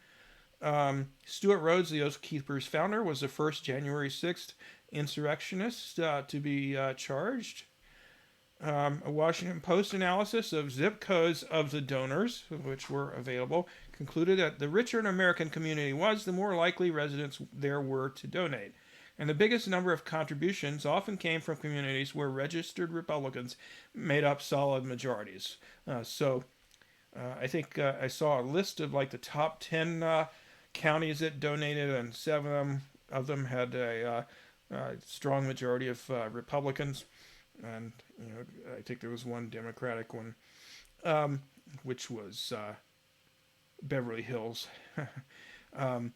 Stuart Rhodes, the Oath Keepers founder, was the first January 6th insurrectionist to be charged. A Washington Post analysis of zip codes of the donors, which were available, concluded that the richer an American community was, the more likely residents there were to donate. And the biggest number of contributions often came from communities where registered Republicans made up solid majorities. I think I saw a list of like the top 10 counties that donated, and 7 of them had a strong majority of Republicans. And I think there was one Democratic one, which was Beverly Hills. um,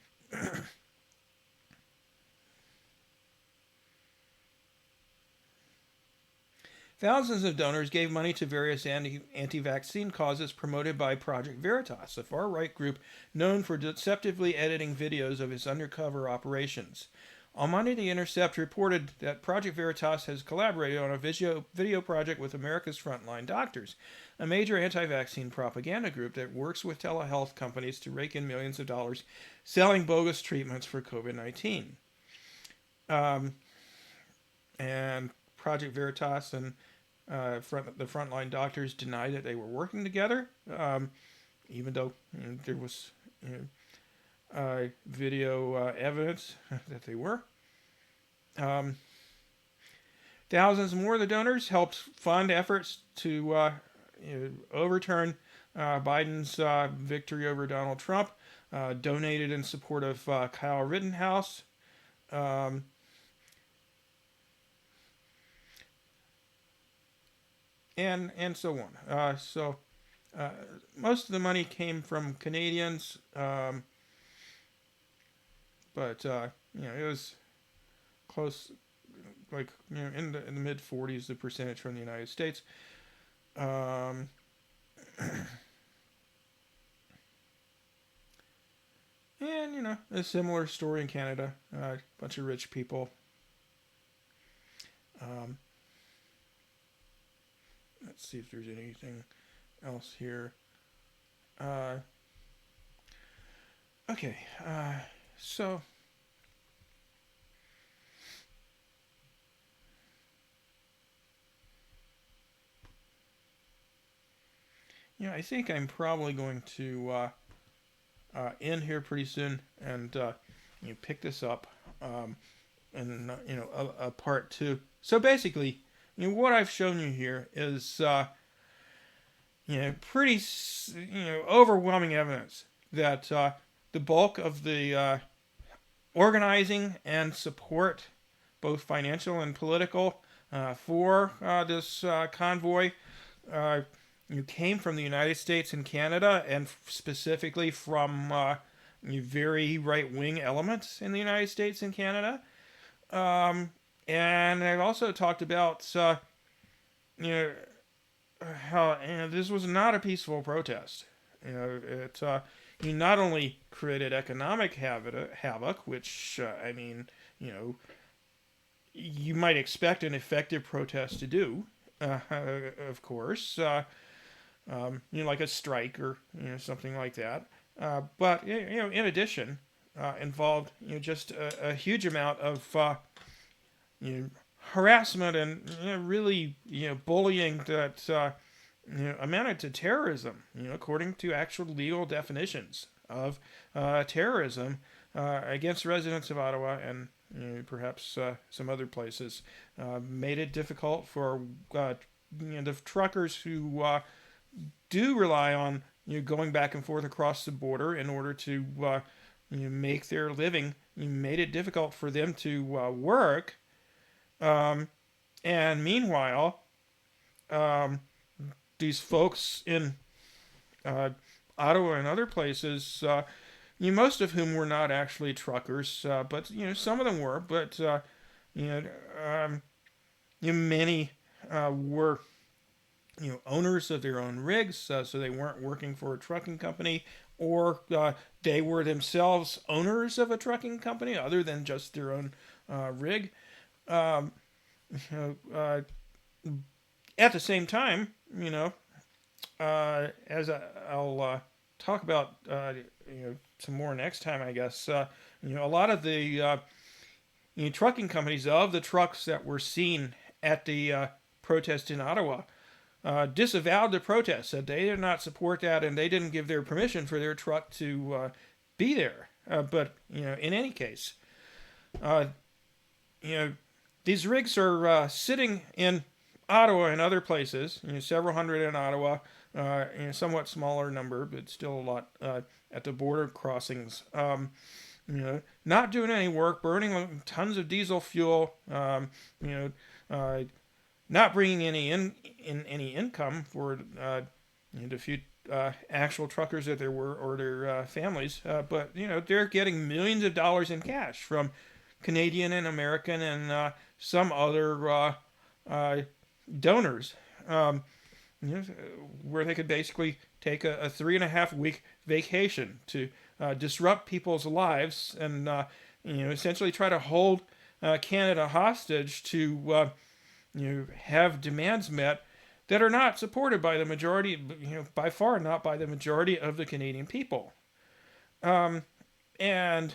Thousands of donors gave money to various anti-vaccine causes promoted by Project Veritas, a far-right group known for deceptively editing videos of its undercover operations. On Monday, The Intercept reported that Project Veritas has collaborated on a video project with America's Frontline Doctors, a major anti-vaccine propaganda group that works with telehealth companies to rake in millions of dollars selling bogus treatments for COVID-19. And Project Veritas and the Frontline Doctors denied that they were working together, even though there was video evidence that they were. Thousands more of the donors helped fund efforts to overturn Biden's victory over Donald Trump, donated in support of Kyle Rittenhouse. And so on. Most of the money came from Canadians, but it was close, like in the mid 40s, the percentage from the United States. And a similar story in Canada. A bunch of rich people. Let's see if there's anything else here. Okay, so I think I'm probably going to end here pretty soon and pick this up and a part 2. So basically, what I've shown you here is pretty overwhelming evidence that the bulk of the organizing and support, both financial and political, for this convoy came from the United States and Canada, and specifically from very right-wing elements in the United States and Canada. And I've also talked about how this was not a peaceful protest. It not only created economic havoc, which you might expect an effective protest to do, of course, like a strike or something like that. But in addition, involved just a huge amount of harassment and really bullying that amounted to terrorism. According to actual legal definitions of terrorism against residents of Ottawa and perhaps some other places, made it difficult for the truckers who do rely on going back and forth across the border in order to make their living. Made it difficult for them to work. And meanwhile, um, these folks in uh, Ottawa and other places, most of whom were not actually truckers, but some of them were, but you know, um, many were owners of their own rigs, so they weren't working for a trucking company, or they were themselves owners of a trucking company other than just their own rig. Um, you know, at the same time, as I'll talk about, some more next time, I guess. A lot of the trucking companies of the trucks that were seen at the protest in Ottawa disavowed the protest, said they did not support that, and they didn't give their permission for their truck to be there. But in any case, uh, you know, these rigs are sitting in Ottawa and other places. Several hundred in Ottawa, somewhat smaller number, but still a lot at the border crossings. Not doing any work, burning tons of diesel fuel. You know, uh, Not bringing any income for the few actual truckers that there were or their families. But they're getting millions of dollars in cash from Canadian and American and some other donors, you know, where they could basically take a 3.5 week vacation to disrupt people's lives and essentially try to hold Canada hostage to have demands met that are not supported by the majority, by far not by the majority of the Canadian people. And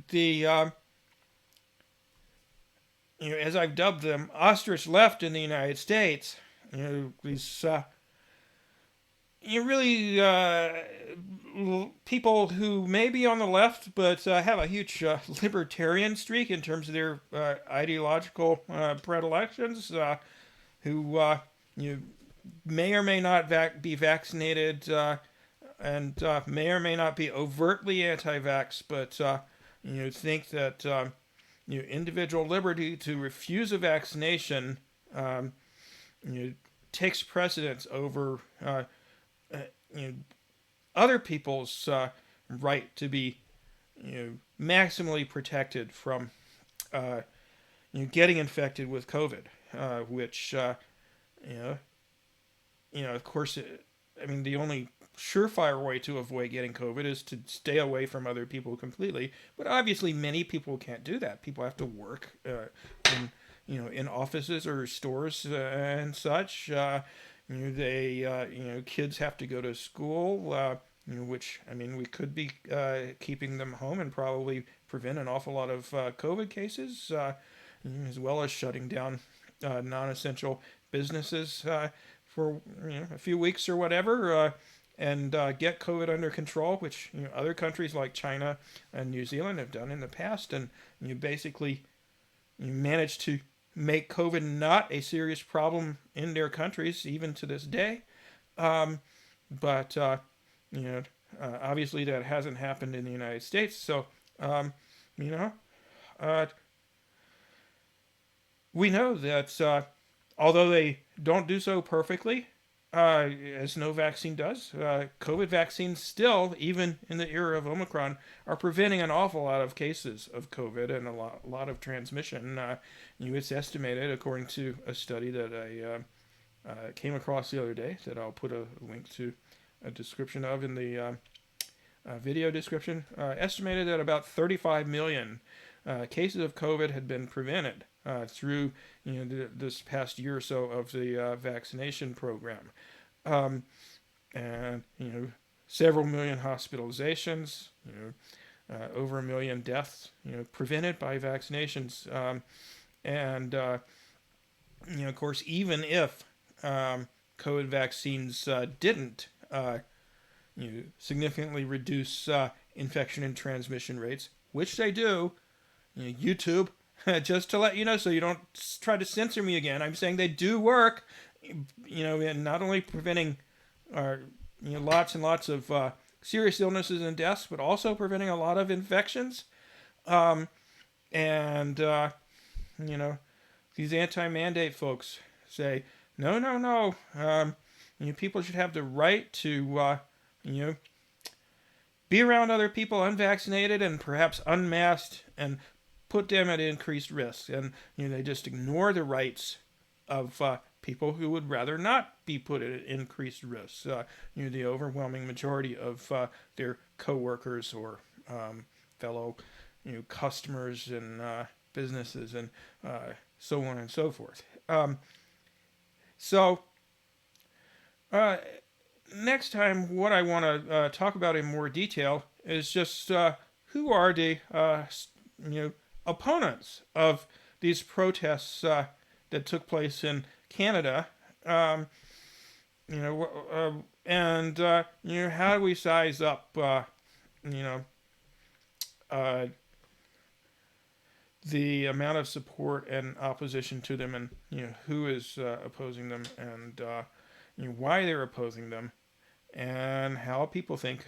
the as I've dubbed them, Ostrich Left in the United States, these really people who may be on the left but have a huge libertarian streak in terms of their ideological predilections, who may or may not be vaccinated and may or may not be overtly anti-vax, but think that individual liberty to refuse a vaccination takes precedence over other people's right to be maximally protected from getting infected with COVID, which of course, the only surefire way to avoid getting COVID is to stay away from other people completely. But obviously, many people can't do that. People have to work in offices or stores and such. Kids have to go to school. Which we could be keeping them home and probably prevent an awful lot of COVID cases, as well as shutting down non-essential businesses for a few weeks or whatever, and get COVID under control, which other countries like China and New Zealand have done in the past, and basically managed to make COVID not a serious problem in their countries even to this day. But obviously that hasn't happened in the United States. So, we know that although they don't do so perfectly, as no vaccine does, COVID vaccines still, even in the era of Omicron, are preventing an awful lot of cases of COVID and a lot of transmission. It's estimated, according to a study that I came across the other day, that I'll put a link to a description of in the video description, estimated that about 35 million cases of COVID had been prevented through this past year or so of the vaccination program, and several million hospitalizations, over 1 million deaths, prevented by vaccinations, and of course, even if COVID vaccines didn't significantly reduce infection and transmission rates, which they do. YouTube, just to let you know, so you don't try to censor me again. I'm saying they do work, in not only preventing lots and lots of serious illnesses and deaths, but also preventing a lot of infections. Um, and you know, these anti-mandate folks say, no, no, no. People should have the right to, you know, be around other people unvaccinated and perhaps unmasked and put them at increased risk. And they just ignore the rights of people who would rather not be put at increased risk. The overwhelming majority of their coworkers or fellow customers and businesses and so on and so forth. So next time, what I want to talk about in more detail is just who are the opponents of these protests that took place in Canada, and how do we size up, the amount of support and opposition to them, and who is opposing them, and why they're opposing them, and how people think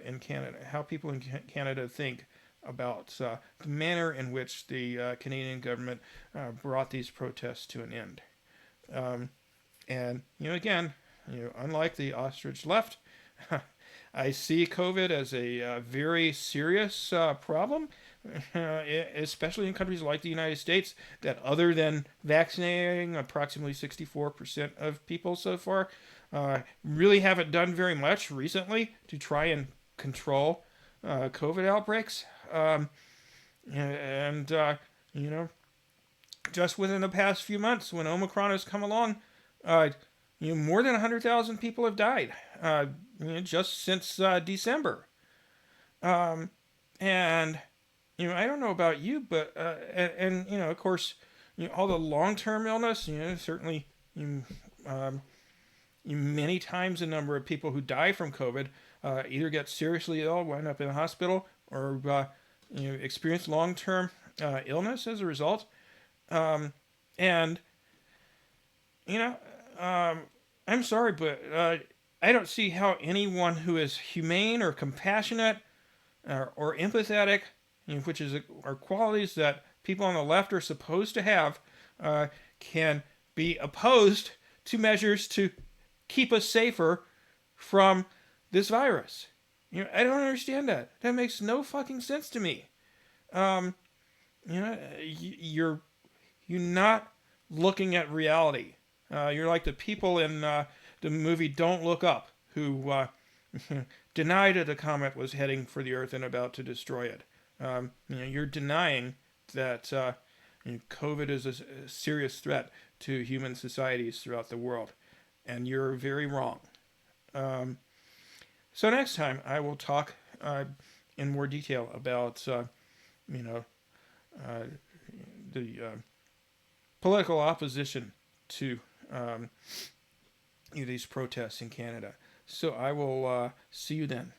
in Canada, think about the manner in which the Canadian government brought these protests to an end. And again, unlike the Ostrich Left, I see COVID as a very serious problem, especially in countries like the United States, that other than vaccinating approximately 64% of people so far, really haven't done very much recently to try and control COVID outbreaks. Just within the past few months, when Omicron has come along, more than 100,000 people have died just since December. And I don't know about you, but of course, all the long-term illness, certainly, many times the number of people who die from COVID either get seriously ill, wind up in the hospital, or experience long-term illness as a result. I'm sorry, but I don't see how anyone who is humane or compassionate or empathetic, which are qualities that people on the left are supposed to have, can be opposed to measures to keep us safer from this virus. I don't understand that. That makes no fucking sense to me. You're not looking at reality. You're like the people in the movie Don't Look Up, who denied that the comet was heading for the Earth and about to destroy it. You're denying that COVID is a serious threat to human societies throughout the world, and you're very wrong. So next time I will talk in more detail about the political opposition to these protests in Canada. So I will see you then.